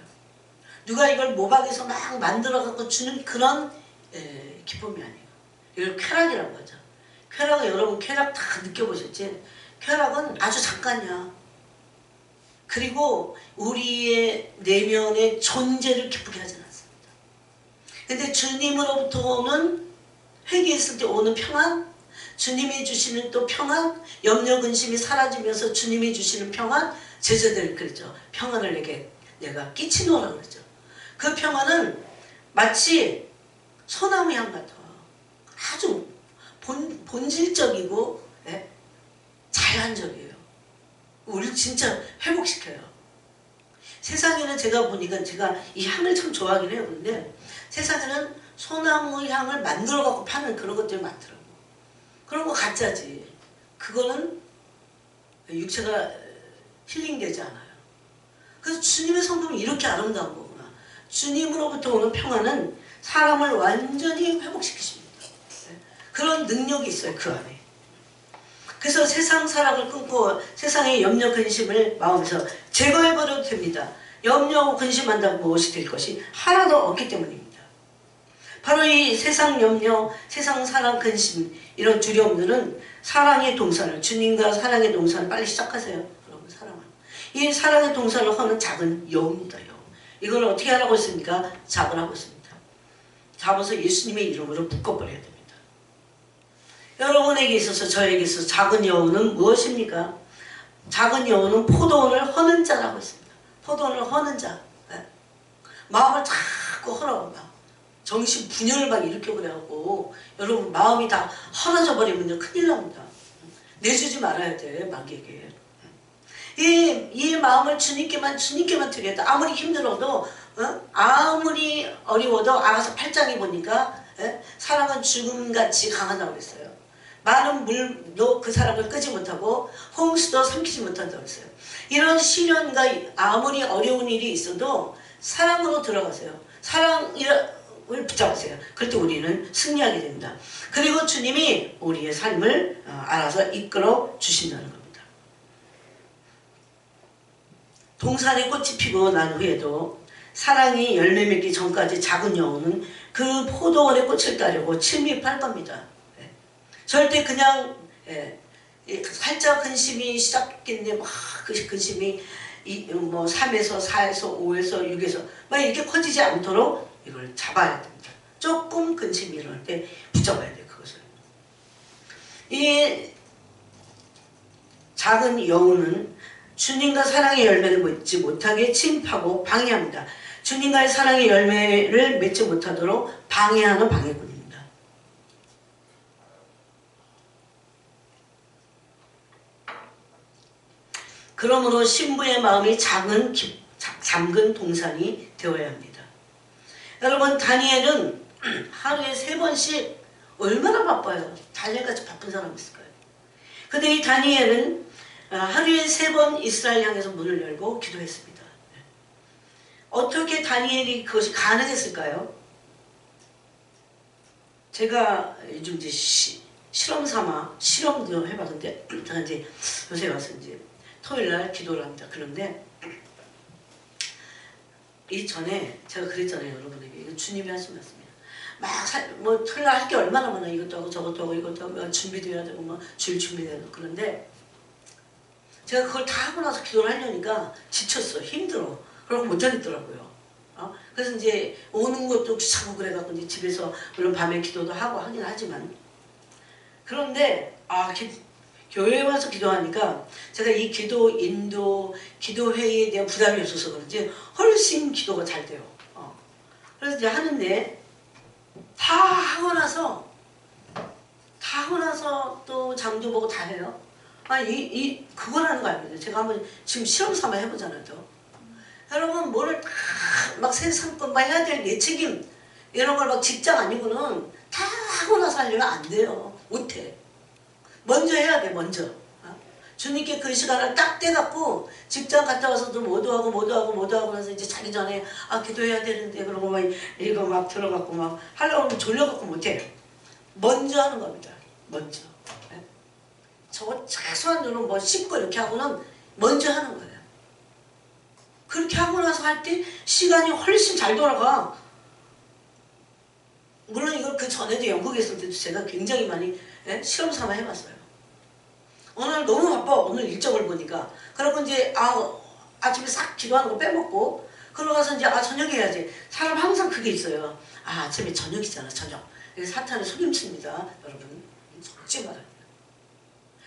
누가 이걸 모박에서 막 만들어 갖고 주는 그런 기쁨이 아니에요. 이걸 쾌락이라고 하죠. 쾌락은 여러분 쾌락 다 느껴보셨지? 쾌락은 아주 잠깐이야. 그리고 우리의 내면의 존재를 기쁘게 하진 않습니다. 근데 주님으로부터 오는, 회개했을 때 오는 평안, 주님이 주시는 또 평안, 염려 근심이 사라지면서 주님이 주시는 평안, 제자들 그랬죠. 평안을 내가 끼치노라 그랬죠. 그 평안은 마치 소나무 향 같아. 아주 본질적이고 자연적이에요. 우리를 진짜 회복시켜요. 세상에는 제가 보니까 제가 이 향을 참 좋아하긴 해요. 그런데 세상에는 소나무 향을 만들어 갖고 파는 그런 것들이 많더라고. 그런 거 가짜지. 그거는 육체가 힐링되지 않아요. 그래서 주님의 성품이 이렇게 아름다운 거구나. 주님으로부터 오는 평안은 사람을 완전히 회복시키십니다. 그런 능력이 있어요. 그 안에. 그래서 세상 사랑을 끊고 세상의 염려 근심을 마음에서 제거해버려도 됩니다. 염려하고 근심한다고 무엇이 될 것이 하나도 없기 때문입니다. 바로 이 세상 염려, 세상 사랑, 근심, 이런 두려움들은 사랑의 동산을, 주님과 사랑의 동산을 빨리 시작하세요. 여러분, 사랑을. 이 사랑의 동산을 하는 작은 여우입니다. 여우. 이걸 어떻게 하라고 했습니까? 잡으라고 했습니다. 잡아서 예수님의 이름으로 묶어버려야 됩니다. 여러분에게 있어서, 저에게 있어서 작은 여우는 무엇입니까? 작은 여우는 포도원을 허는 자라고 했습니다. 포도원을 허는 자. 마음을 자꾸 헐어. 막 정신 분열을 막 일으켜버려갖고 여러분 마음이 다 헐어져 버리면 큰일 납니다. 내주지 말아야 돼, 마귀에게. 이 마음을 주님께만 드려야 돼. 아무리 힘들어도, 아무리 어려워도, 아가서 8장에 보니까 사랑은 죽음같이 강하다고 그랬어요. 많은 물도 그 사람을 끄지 못하고 홍수도 삼키지 못한다고 했어요. 이런 시련과 아무리 어려운 일이 있어도 사랑으로 들어가세요. 사랑을 붙잡으세요. 그럴 때 우리는 승리하게 됩니다. 그리고 주님이 우리의 삶을 알아서 이끌어 주신다는 겁니다. 동산에 꽃이 피고 난 후에도 사랑이 열매 맺기 전까지 작은 여우는 그 포도원의 꽃을 따려고 침입할 겁니다. 절대 그냥 살짝 근심이 시작했는데 막 그 근심이 3에서 4에서 5에서 6에서 막 이렇게 커지지 않도록 이걸 잡아야 됩니다. 조금 근심이 일어날 때 붙잡아야 돼요. 그것을. 이 작은 여우는 주님과 사랑의 열매를 맺지 못하게 침입하고 방해합니다. 주님과의 사랑의 열매를 맺지 못하도록 방해하는 방해꾼입니다. 그러므로 신부의 마음이 잠근 동산이 되어야 합니다. 여러분, 다니엘은 하루에 3번씩 얼마나 바빠요. 달려같이 바쁜 사람이 있을까요? 근데 이 다니엘은 하루에 3번 이스라엘 향해서 문을 열고 기도했습니다. 어떻게 다니엘이 그것이 가능했을까요? 제가 요즘 이제 실험 삼아 실험도 해봤는데, 제가 이제 요새 와서 이제 토요일날 기도를 합니다. 그런데 이전에 제가 그랬잖아요, 여러분에게. 이거 주님이 하신 말씀이에요. 뭐 토요일날 할 게 얼마나 많아. 이것도 하고 저것도 하고 이것도 하고 준비도 해야 되고 뭐 주일 준비해야 되고. 그런데 제가 그걸 다 하고 나서 기도를 하려니까 지쳤어. 힘들어. 그러고 못하겠더라고요. 그래서 이제 오는 것도 귀찮고 그래갖고 이제 집에서 물론 밤에 기도도 하고 하긴 하지만, 그런데 교회에 와서 기도하니까 제가 이 기도 인도 기도 회의에 대한 부담이 없어서 그런지 훨씬 기도가 잘 돼요. 그래서 이제 하는데 다 하고 나서 또 장도 보고 다 해요. 그거라는 거 아닙니다. 제가 한번 지금 실험 삼아 해보잖아요. 또. 여러분, 뭐를 막 세상 것 막 해야 될 내 책임 이런 걸 막 직장 아니고는 다 하고 나서 하려면 안 돼요. 못해. 먼저 해야 돼. 먼저. 주님께 그 시간을 딱 떼갖고 직장 갔다 와서도 뭐도 하고 해서 이제 자기 전에 기도해야 되는데 그러고 막 이거 막 들어갖고 막 하려고 하면 졸려갖고 못해. 먼저 하는 겁니다. 먼저. 저거 최소한 눈은 뭐 씻고 이렇게 하고는 먼저 하는 거예요. 그렇게 하고 나서 할 때 시간이 훨씬 잘 돌아가. 물론 이걸 그 전에도 영국에 있을 때도 제가 굉장히 많이 실험 삼아 해봤어요. 오늘 너무 바빠. 오늘 일정을 보니까. 그러고 이제 아침에 싹 기도하는 거 빼먹고 그러고 가서 이제 저녁에 해야지. 사람 항상 그게 있어요. 아침에 저녁이잖아. 저녁. 이게 사탄의 속임수입니다. 여러분 속지 말아요.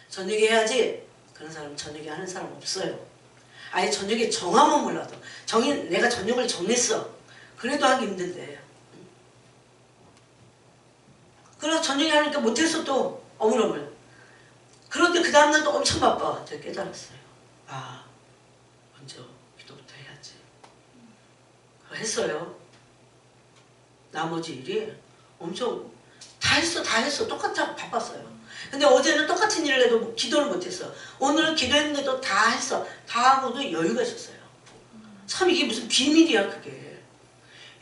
저녁에 해야지. 그런 사람 저녁에 하는 사람 없어요. 아예 저녁에 정하면 몰라도 내가 저녁을 정했어. 그래도 하기 힘든데. 그래서 저녁에 하니까 못해서 또 어물어물. 그런데 그 다음날도 엄청 바빠. 제가 깨달았어요. 먼저 기도부터 해야지. 했어요. 나머지 일이 엄청 다 했어. 똑같아. 바빴어요. 근데 어제는 똑같은 일을 해도 기도를 못했어. 오늘은 기도했는데도 다 했어. 다 하고도 여유가 있었어요. 참 이게 무슨 비밀이야 그게.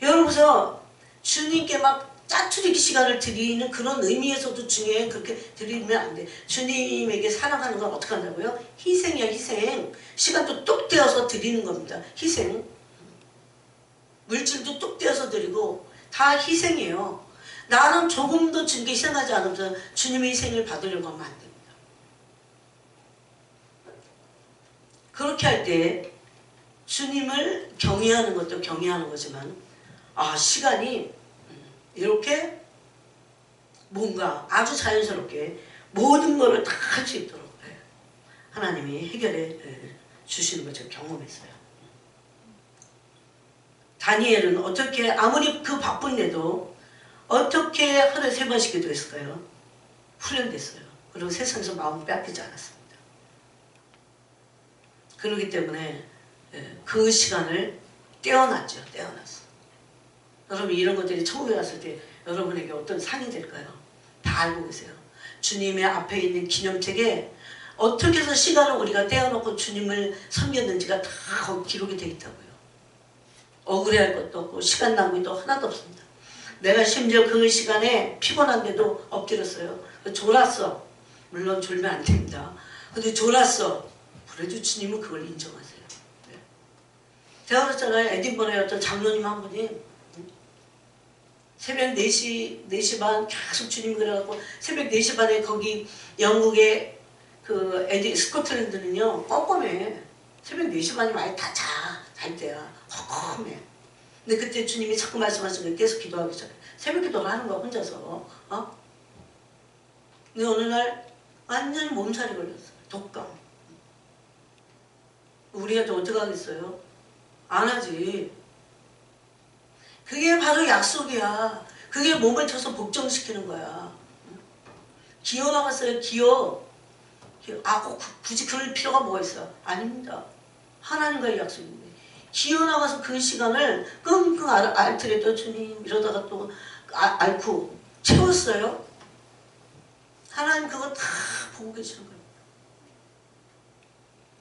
여러분서 주님께 막 짜투리기 시간을 드리는 그런 의미에서도 중요해. 그렇게 드리면 안 돼. 주님에게 사랑하는 건 어떻게 한다고요? 희생이야 희생. 시간도 뚝 떼어서 드리는 겁니다. 희생. 물질도 뚝 떼어서 드리고 다 희생이에요. 나는 조금도 주님께 희생하지 않으면서 주님의 희생을 받으려고 하면 안 됩니다. 그렇게 할 때 주님을 경외하는 것도 경외하는 거지만 시간이 이렇게 뭔가 아주 자연스럽게 모든 것을 다 할 수 있도록 하나님이 해결해 주시는 걸 제가 경험했어요. 다니엘은 어떻게 아무리 그 바쁜데도 어떻게 하루에 3번씩 기도했을까요? 훈련됐어요. 그리고 세상에서 마음을 뺏기지 않았습니다. 그렇기 때문에 그 시간을 떼어놨죠. 떼어놨어. 여러분 이런 것들이 천국에 갔을 때 여러분에게 어떤 상이 될까요? 다 알고 계세요. 주님의 앞에 있는 기념책에 어떻게 해서 시간을 우리가 떼어놓고 주님을 섬겼는지가 다 거기 기록이 되어 있다고요. 억울해할 것도 없고 시간 낭비도 하나도 없습니다. 내가 심지어 그 시간에 피곤한데도 엎드렸어요. 졸았어. 물론 졸면 안 됩니다. 근데 졸았어. 그래도 주님은 그걸 인정하세요. 네. 제가 그랬잖아요. 에딘버러에 어떤 장로님 한 분이 새벽 4시 반 계속 주님 그래갖고 새벽 4시 반에 거기 영국의 그 스코틀랜드는요 껌껌해. 새벽 4시 반이면 아예 다 잘 때야. 컴컴해. 근데 그때 주님이 자꾸 말씀하시는 게 계속 기도하기 시작해. 새벽 기도를 하는 거야 혼자서. 근데 어느 날 완전히 몸살이 걸렸어. 독감. 우리가 또 어떻게 하겠어요? 안 하지. 그게 바로 약속이야. 그게 몸을 쳐서 복종시키는 거야. 기어 나갔어요. 기어. 꼭 굳이 그럴 필요가 뭐가 있어? 아닙니다. 하나님과의 약속인데. 기어 나가서 그 시간을 끙끙 앓더라도 주님 이러다가 또 앓고 채웠어요. 하나님 그거 다 보고 계시는 거예요.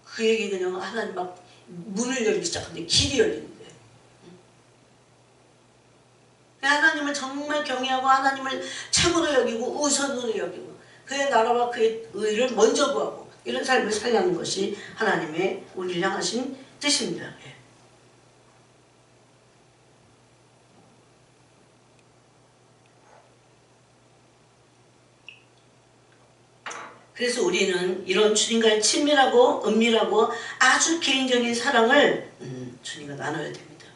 그에게 그냥 하나님 막 문을 열기 시작하는데 길이 열리는데 하나님을 정말 경외하고 하나님을 최고로 여기고 우선으로 여기고 그의 나라와 그의 의를 먼저 구하고 이런 삶을 살려는 것이 하나님의 우리를 향하신 뜻입니다. 예. 그래서 우리는 이런 주님과의 친밀하고 은밀하고 아주 개인적인 사랑을 주님과 나눠야 됩니다.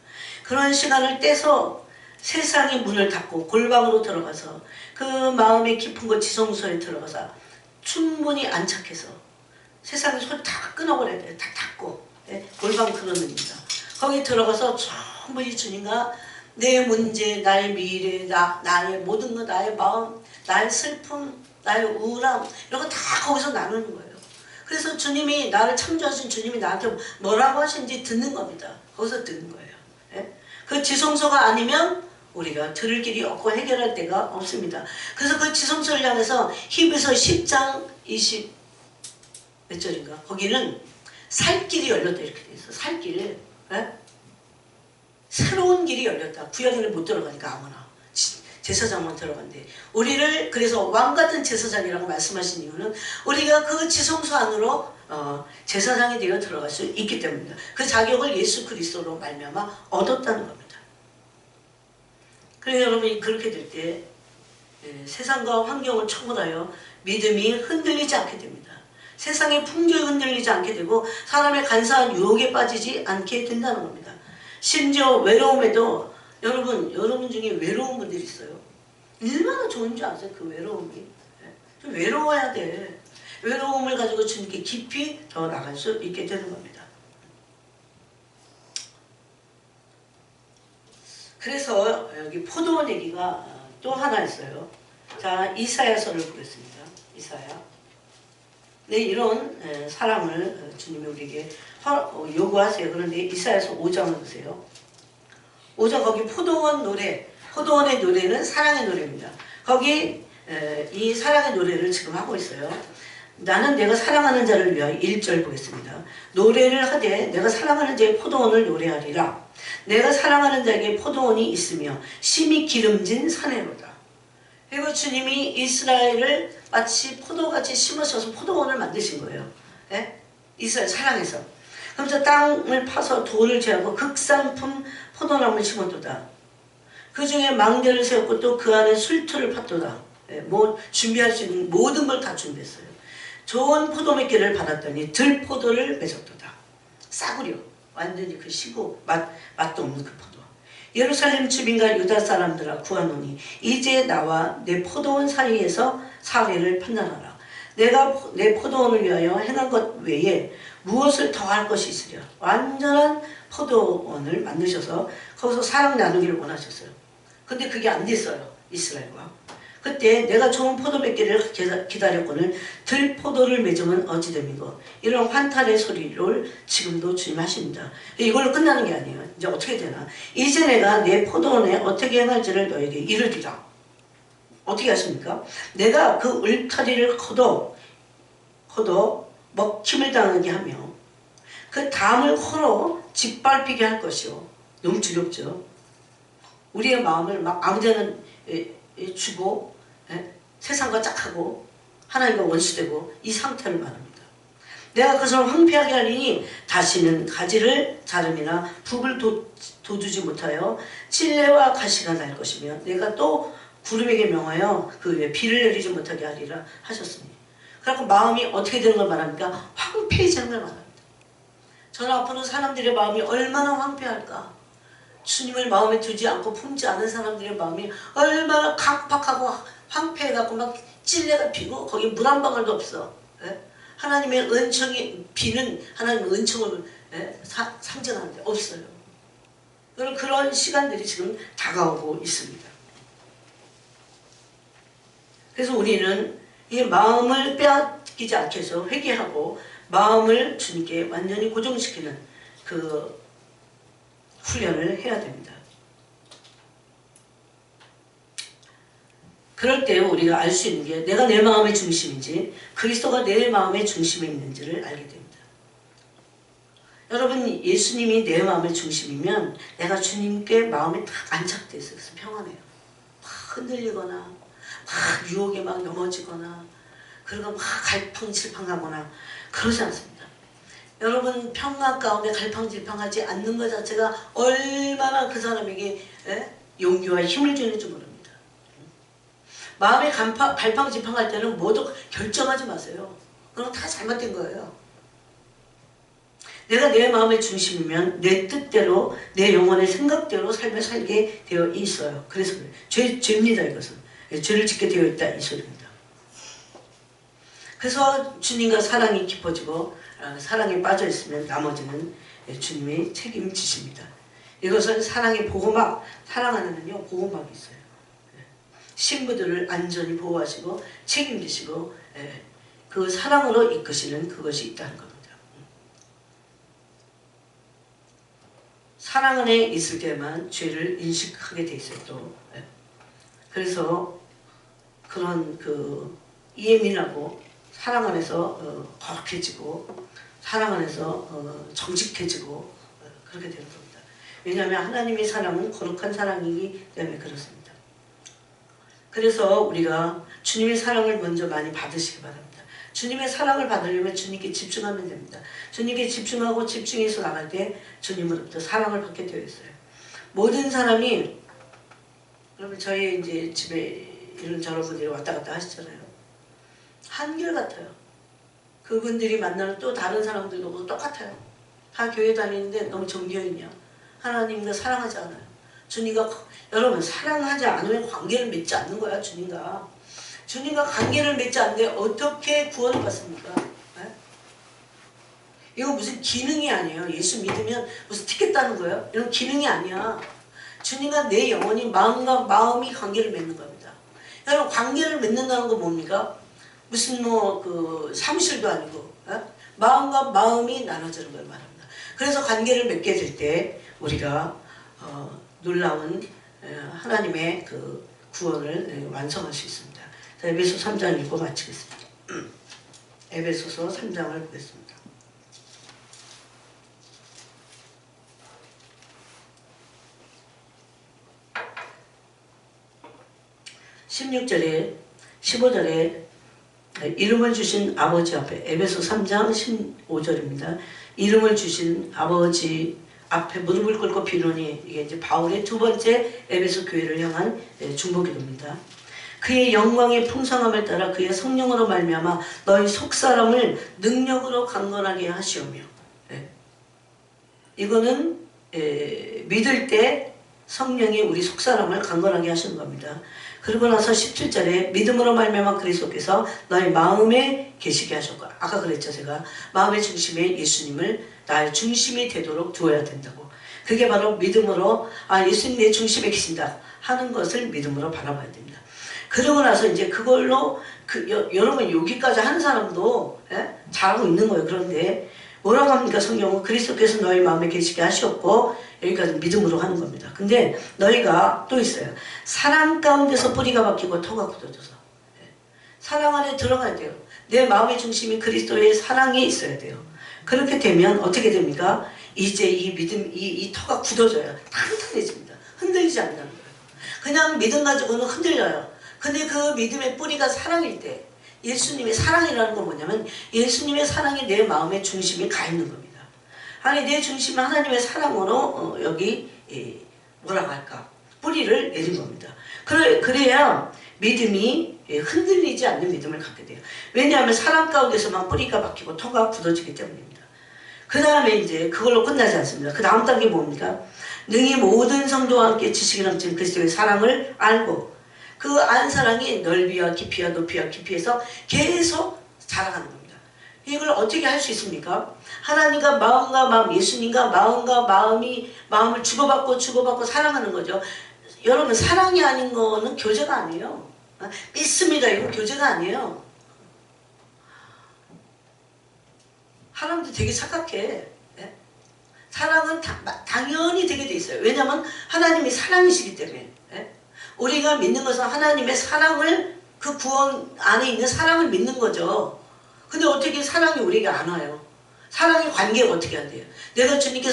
그런 시간을 떼서 세상의 문을 닫고 골방으로 들어가서 그 마음의 깊은 곳 지성소에 들어가서 충분히 안착해서 세상의 소리 다 끊어버려야 돼요. 다 닫고 골방 그러는입니다. 거기 들어가서 충분히 주님과 내 문제, 나의 미래, 나의 모든 것, 나의 마음, 나의 슬픔, 나의 우울함 이런 거 다 거기서 나누는 거예요. 그래서 주님이 나를 창조하신 주님이 나한테 뭐라고 하시는지 듣는 겁니다. 거기서 듣는 거예요. 예? 그 지성소가 아니면 우리가 들을 길이 없고 해결할 데가 없습니다. 그래서 그 지성소를 향해서 히브리서 10장 20 몇 절인가? 거기는 살 길이 열렸다 이렇게 돼 있어. 살 길. 예? 새로운 길이 열렸다. 구약에는 못 들어가니까 아무나. 제사장만 들어간대. 우리를 그래서 왕같은 제사장이라고 말씀하신 이유는 우리가 그 지성소 안으로 제사장이 되어 들어갈 수 있기 때문입니다. 그 자격을 예수 그리스도로 말미암아 얻었다는 겁니다. 그래서 여러분이 그렇게 될 때 세상과 환경을 초월하여 믿음이 흔들리지 않게 됩니다. 세상의 풍조에 흔들리지 않게 되고 사람의 간사한 유혹에 빠지지 않게 된다는 겁니다. 심지어 외로움에도 여러분 중에 외로운 분들이 있어요. 얼마나 좋은 줄 아세요? 그 외로움이. 좀 외로워야 돼. 외로움을 가지고 주님께 깊이 더 나갈 수 있게 되는 겁니다. 그래서 여기 포도원 얘기가 또 하나 있어요. 자, 이사야서를 보겠습니다. 이사야. 네, 이런 사랑을 주님이 우리에게 요구하세요. 그런데 이사야서 5장을 보세요. 5장 거기 포도원 노래, 포도원의 노래는 사랑의 노래입니다. 거기 이 사랑의 노래를 지금 하고 있어요. 나는 내가 사랑하는 자를 위하여 1절 보겠습니다. 노래를 하되 내가 사랑하는 자의 포도원을 노래하리라. 내가 사랑하는 자에게 포도원이 있으며 심히 기름진 산에로다. 그리고 주님이 이스라엘을 마치 포도같이 심으셔서 포도원을 만드신 거예요. 예? 이스라엘 사랑해서. 그러면서 땅을 파서 돌을 제하고 극상품 포도나무를 심었도다. 그 중에 망대를 세웠고 또 그 안에 술틀을 팠도다. 예, 뭐 준비할 수 있는 모든 걸 다 준비했어요. 좋은 포도 몇 개를 받았더니 들포도를 맺었도다. 싸구려. 완전히 그 시고 맛도 없는 그 포도. 예루살렘 주민과 유다 사람들아 구하노니 이제 나와 내 포도원 사이에서 사례를 판단하라. 내가 내 포도원을 위하여 행한 것 외에 무엇을 더할 것이 있으랴. 완전한 포도원을 만드셔서 거기서 사랑 나누기를 원하셨어요. 근데 그게 안 됐어요. 이스라엘과. 그때 내가 좋은 포도 몇 개를 기다렸거늘 들포도를 맺으면 어찌 됩니까? 이런 환탄의 소리를 지금도 주님 하십니다. 이걸로 끝나는 게 아니에요. 이제 어떻게 되나? 이제 내가 내 포도원에 어떻게 행할지를 너에게 이르리라. 어떻게 하십니까? 내가 그 울타리를 걷어 먹힘을 당하게 하며 그 담을 헐어 짓밟히게 할 것이요. 너무 두렵죠. 우리의 마음을 막 아무데나 주고 세상과 짝하고 하나님과 원수되고 이 상태를 말합니다. 내가 그것을 황폐하게 하리니 다시는 가지를 자름이나 북을 돋우지 못하여 찔레와 가시가 날 것이며 내가 또 구름에게 명하여 그 위에 비를 내리지 못하게 하리라 하셨으니. 그래서 마음이 어떻게 되는 걸 말합니까? 황폐해지는 걸 말합니다. 저는 앞으로 사람들의 마음이 얼마나 황폐할까? 주님을 마음에 두지 않고 품지 않은 사람들의 마음이 얼마나 강팍하고 황폐해갖고 막 찔레가 피고 거기 물 한 방울도 없어. 예? 하나님의 은총이 비는 하나님의 은총을 상징하는데 없어요. 그런 시간들이 지금 다가오고 있습니다. 그래서 우리는 이 마음을 빼앗기지 않게 해서 회개하고 마음을 주님께 완전히 고정시키는 그 훈련을 해야 됩니다. 그럴 때 우리가 알 수 있는 게 내가 내 마음의 중심인지 그리스도가 내 마음의 중심에 있는지를 알게 됩니다. 여러분 예수님이 내 마음의 중심이면 내가 주님께 마음이 딱 안착돼 있어요. 그래서 평안해요. 막 흔들리거나 막 유혹에 막 넘어지거나 그리고 막 갈팡질팡하거나 그러지 않습니다. 여러분 평안 가운데 갈팡질팡하지 않는 것 자체가 얼마나 그 사람에게 용기와 힘을 주는 줄 모릅니다. 마음이 갈팡질팡할 때는 모두 결정하지 마세요. 그럼 다 잘못된 거예요. 내가 내 마음의 중심이면 내 뜻대로 내 영혼의 생각대로 삶을 살게 되어 있어요. 그래서 그래요. 죄입니다 이것은. 죄를 짓게 되어 있다 이 소리입니다. 그래서 주님과 사랑이 깊어지고 사랑에 빠져 있으면 나머지는 주님이 책임지십니다. 이것은 사랑의 보호막, 사랑하는요 보호막이 있어요. 신부들을 안전히 보호하시고 책임지시고 그 사랑으로 이끄시는 그것이 있다는 겁니다. 사랑 안에 있을 때만 죄를 인식하게 돼 있어요. 또 그래서 그런 그 예민하고 사랑 안에서 거룩해지고 사랑 안에서 정직해지고 그렇게 되는 겁니다. 왜냐하면 하나님의 사랑은 거룩한 사랑이기 때문에 그렇습니다. 그래서 우리가 주님의 사랑을 먼저 많이 받으시기 바랍니다. 주님의 사랑을 받으려면 주님께 집중하면 됩니다. 주님께 집중하고 집중해서 나갈 때 주님으로부터 사랑을 받게 되어 있어요. 모든 사람이 여러분 저희 이제 집에 이런 저런 분들이 왔다 갔다 하시잖아요. 한결같아요. 그분들이 만나는 또 다른 사람들도 똑같아요. 다 교회 다니는데 너무 정교인이야. 하나님과 사랑하지 않아요. 주님과 여러분 사랑하지 않으면 관계를 맺지 않는 거야. 주님과 관계를 맺지 않는데 어떻게 구원을 받습니까? 네? 이거 무슨 기능이 아니에요. 예수 믿으면 무슨 티켓 따는 거예요? 이런 기능이 아니야. 주님과 내 영혼이 마음과 마음이 관계를 맺는 겁니다. 여러분 관계를 맺는다는 건 뭡니까? 무슨 그 사무실도 아니고 마음과 마음이 나눠지는 걸 말합니다. 그래서 관계를 맺게 될 때 우리가 놀라운 하나님의 그 구원을 완성할 수 있습니다. 자, 에베소 3장 읽고 마치겠습니다. 에베소서 3장을 보겠습니다. 16절에 15절에 이름을 주신 아버지 앞에 에베소 3장 15절입니다. 이름을 주신 아버지 앞에 무릎을 꿇고 비노니 이게 이제 바울의 두 번째 에베소 교회를 향한 중보기도입니다. 그의 영광의 풍성함을 따라 그의 성령으로 말미암아 너희 속사람을 능력으로 강건하게 하시오며 이거는 믿을 때 성령이 우리 속사람을 강건하게 하시는 겁니다. 그리고 나서 17절에 믿음으로 말미암아 그리스도께서 너희 마음에 계시게 하셨고 아까 그랬죠 제가 마음의 중심에 예수님을 나의 중심이 되도록 두어야 된다고. 그게 바로 믿음으로 예수님 내 중심에 계신다 하는 것을 믿음으로 바라봐야 됩니다. 그러고 나서 이제 그걸로 여러분 여기까지 하는 사람도 잘하고 있는 거예요. 그런데 뭐라고 합니까? 성경은 그리스도께서 너희 마음에 계시게 하셨고 여기까지 믿음으로 하는 겁니다. 근데 너희가 또 있어요. 사랑 가운데서 뿌리가 박히고 토가 굳어져서 사랑 안에 들어가야 돼요. 내 마음의 중심이 그리스도의 사랑에 있어야 돼요. 그렇게 되면 어떻게 됩니까? 이제 이 믿음, 이 터가 굳어져요. 탄탄해집니다. 흔들리지 않는다는 거예요. 그냥 믿음 가지고는 흔들려요. 근데 그 믿음의 뿌리가 사랑일 때 예수님의 사랑이라는 건 뭐냐면 예수님의 사랑이 내 마음의 중심에 가 있는 겁니다. 아니 내 중심은 하나님의 사랑으로 여기 뭐라고 할까 뿌리를 내린 겁니다. 그래야 믿음이 흔들리지 않는 믿음을 갖게 돼요. 왜냐하면 사랑 가운데서만 뿌리가 박히고 토가 굳어지기 때문입니다. 그 다음에 이제 그걸로 끝나지 않습니다. 그 다음 단계 뭡니까? 능히 모든 성도와 함께 지식이 넘치는 그리스도의 사랑을 알고 그 안 사랑이 넓이와 깊이와 높이와 깊이에서 계속 자라가는 겁니다. 이걸 어떻게 할 수 있습니까? 하나님과 마음, 예수님과 마음을 주고받고 사랑하는 거죠. 여러분 사랑이 아닌 거는 교제가 아니에요. 믿습니다. 이거 교제가 아니에요. 사람도 되게 착각해. 사랑은 당연히 되게 돼 있어요. 왜냐하면 하나님이 사랑이시기 때문에. 우리가 믿는 것은 하나님의 사랑을 그 구원 안에 있는 사랑을 믿는 거죠. 근데 어떻게 사랑이 우리에게 안 와요? 사랑의 관계가 어떻게 해야 돼요? 내가 주님께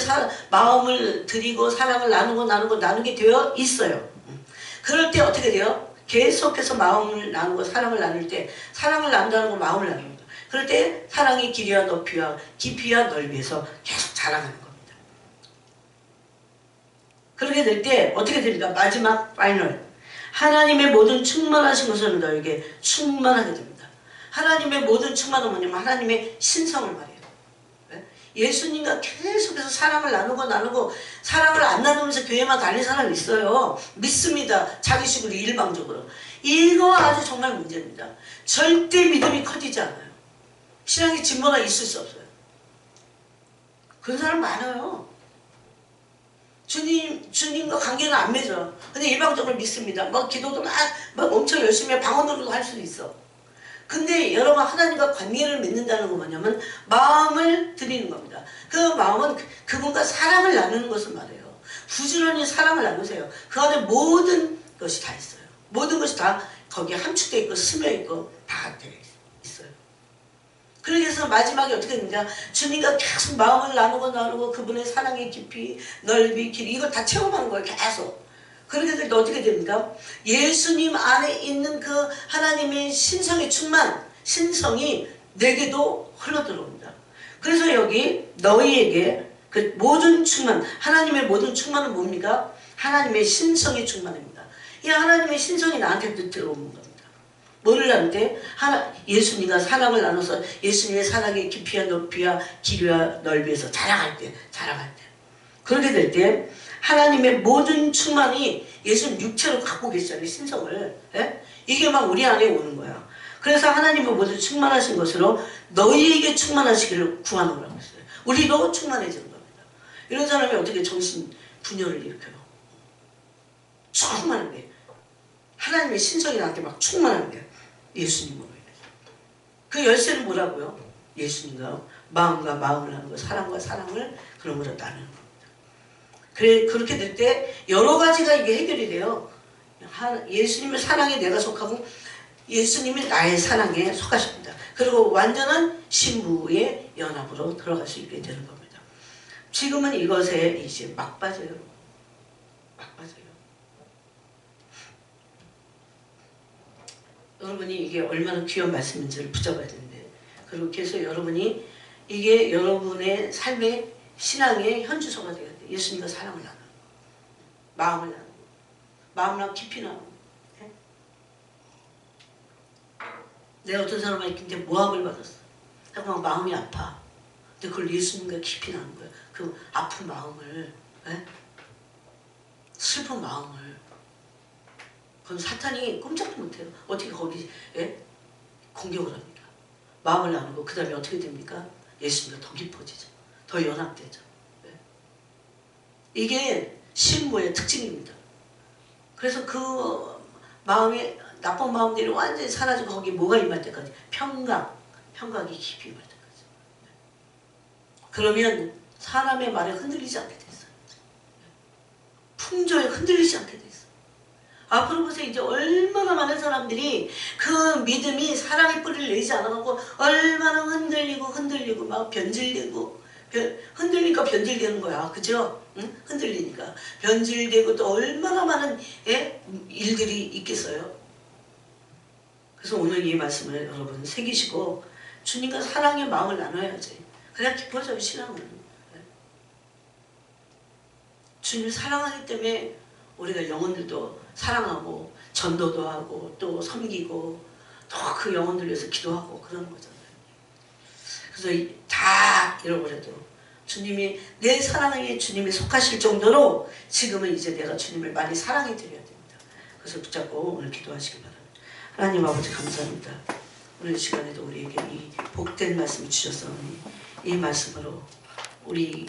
마음을 드리고 사랑을 나누게 되어 있어요. 그럴 때 어떻게 돼요? 계속해서 마음을 나누고 사랑을 나눌 때, 사랑을 나눈다는 건 마음을 나눕니다. 그럴 때 사랑의 길이와 높이와 깊이와 넓이에서 계속 자라가는 겁니다. 그렇게 될 때 어떻게 됩니까? 마지막 파이널. 하나님의 모든 충만하신 것은 너에게 충만하게 됩니다. 하나님의 모든 충만은 뭐냐면 하나님의 신성을 말해요. 예수님과 계속해서 사랑을 나누고 사랑을 안 나누면서 교회만 다니는 사람이 있어요. 믿습니다. 자기식으로 일방적으로. 이거 아주 정말 문제입니다. 절대 믿음이 커지지 않아요. 신앙의 진보가 있을 수 없어요. 그런 사람 많아요. 주님과 관계는 안 맺어. 근데 일방적으로 믿습니다. 막 기도도 막 엄청 열심히 해. 방언으로도 할 수도 있어. 근데 여러분 하나님과 관계를 맺는다는 건 뭐냐면 마음을 드리는 겁니다. 그 마음은 그분과 사랑을 나누는 것을 말해요. 부지런히 사랑을 나누세요. 그 안에 모든 것이 다 있어요. 모든 것이 다 거기에 함축되어 있고 스며 있고 다 되어 있어요. 그래서 마지막에 어떻게 됩니까? 주님과 계속 마음을 나누고 그분의 사랑의 깊이, 넓이, 길이 이걸 다 체험하는 거예요. 계속. 그렇게 될 때 어떻게 됩니까? 예수님 안에 있는 그 하나님의 신성의 신성이 내게도 흘러들어옵니다. 그래서 여기 너희에게 그 모든 충만, 하나님의 모든 충만은 뭡니까? 하나님의 신성의 충만입니다. 이 하나님의 신성이 나한테 들어오는 겁니다. 뭐를 나한테? 예수님과 사랑을 나눠서 예수님의 사랑의 깊이와 높이와 길이와 넓이에서 자라갈 때. 그렇게 될 때 하나님의 모든 충만이 예수님 육체로 갖고 계시잖아요. 신성을. 예? 이게 막 우리 안에 오는 거야. 그래서 하나님의 모든 충만하신 것으로 너희에게 충만하시기를 구하노라고 했어요. 우리도 충만해지는 겁니다. 이런 사람이 어떻게 정신 분열을 일으켜요? 충만한데 하나님의 신성이 나한테 막 충만한데 예수님으로 인해서. 그 열쇠는 뭐라고요? 예수님과 마음과 마음을 나누는 거, 사랑과 사랑을 그런 거로 나누는 겁니다. 그렇게 될 때 여러 가지가 이게 해결이 돼요. 예수님의 사랑에 내가 속하고 예수님이 나의 사랑에 속하십니다. 그리고 완전한 신부의 연합으로 들어갈 수 있게 되는 겁니다. 지금은 이것에 이제 막 빠져요. 여러분이 이게 얼마나 귀한 말씀인지를 붙잡아야 되는데, 그리고 계속 여러분이 이게 여러분의 삶의 신앙의 현주소가 되어야 돼요. 예수님과 사랑을 나누는 거, 마음을 나누는 거, 마음을 깊이 나누는 거. 네? 내가 어떤 사람한테 굉장히 모함을 받았어. 잠깐만 마음이 아파. 근데 그걸 예수님과 깊이 나누는 거예요. 그 아픈 마음을, 네? 슬픈 마음을. 그럼 사탄이 꼼짝도 못해요. 어떻게 거기 공격을 합니까? 마음을 나누고 그 다음에 어떻게 됩니까? 예수님과 더 깊어지죠. 더 연합되죠. 네? 이게 신부의 특징입니다. 그래서 그 마음이 나쁜 마음들이 완전히 사라지고 거기에 뭐가 임할 때까지 평강이 깊이 임할 때까지. 네. 그러면 사람의 말에 흔들리지 않게 됐어요. 풍조에 흔들리지 않게 됐어요. 앞으로 보세요. 이제 얼마나 많은 사람들이 그 믿음이 사랑의 뿌리를 내지 않아갖고 얼마나 흔들리고 막 변질되고 흔들리니까 변질되는 거야. 그죠? 응? 흔들리니까 변질되고 또 얼마나 많은 일들이 있겠어요. 그래서 오늘 이 말씀을 여러분 새기시고 주님과 사랑의 마음을 나눠야지. 그래야 깊어져요. 신앙은. 주님을 사랑하기 때문에 우리가 영혼들도 사랑하고 전도도 하고 또 섬기고 또 그 영혼들 위해서 기도하고 그러는 거잖아요. 그래서 다 잃어버려도 주님이 내 사랑에 주님이 속하실 정도로 지금은 이제 내가 주님을 많이 사랑해 드려야 됩니다. 그래서 붙잡고 오늘 기도하시기 바랍니다. 하나님 아버지 감사합니다. 오늘 시간에도 우리에게 이 복된 말씀을 주셨사오니 이 말씀으로 우리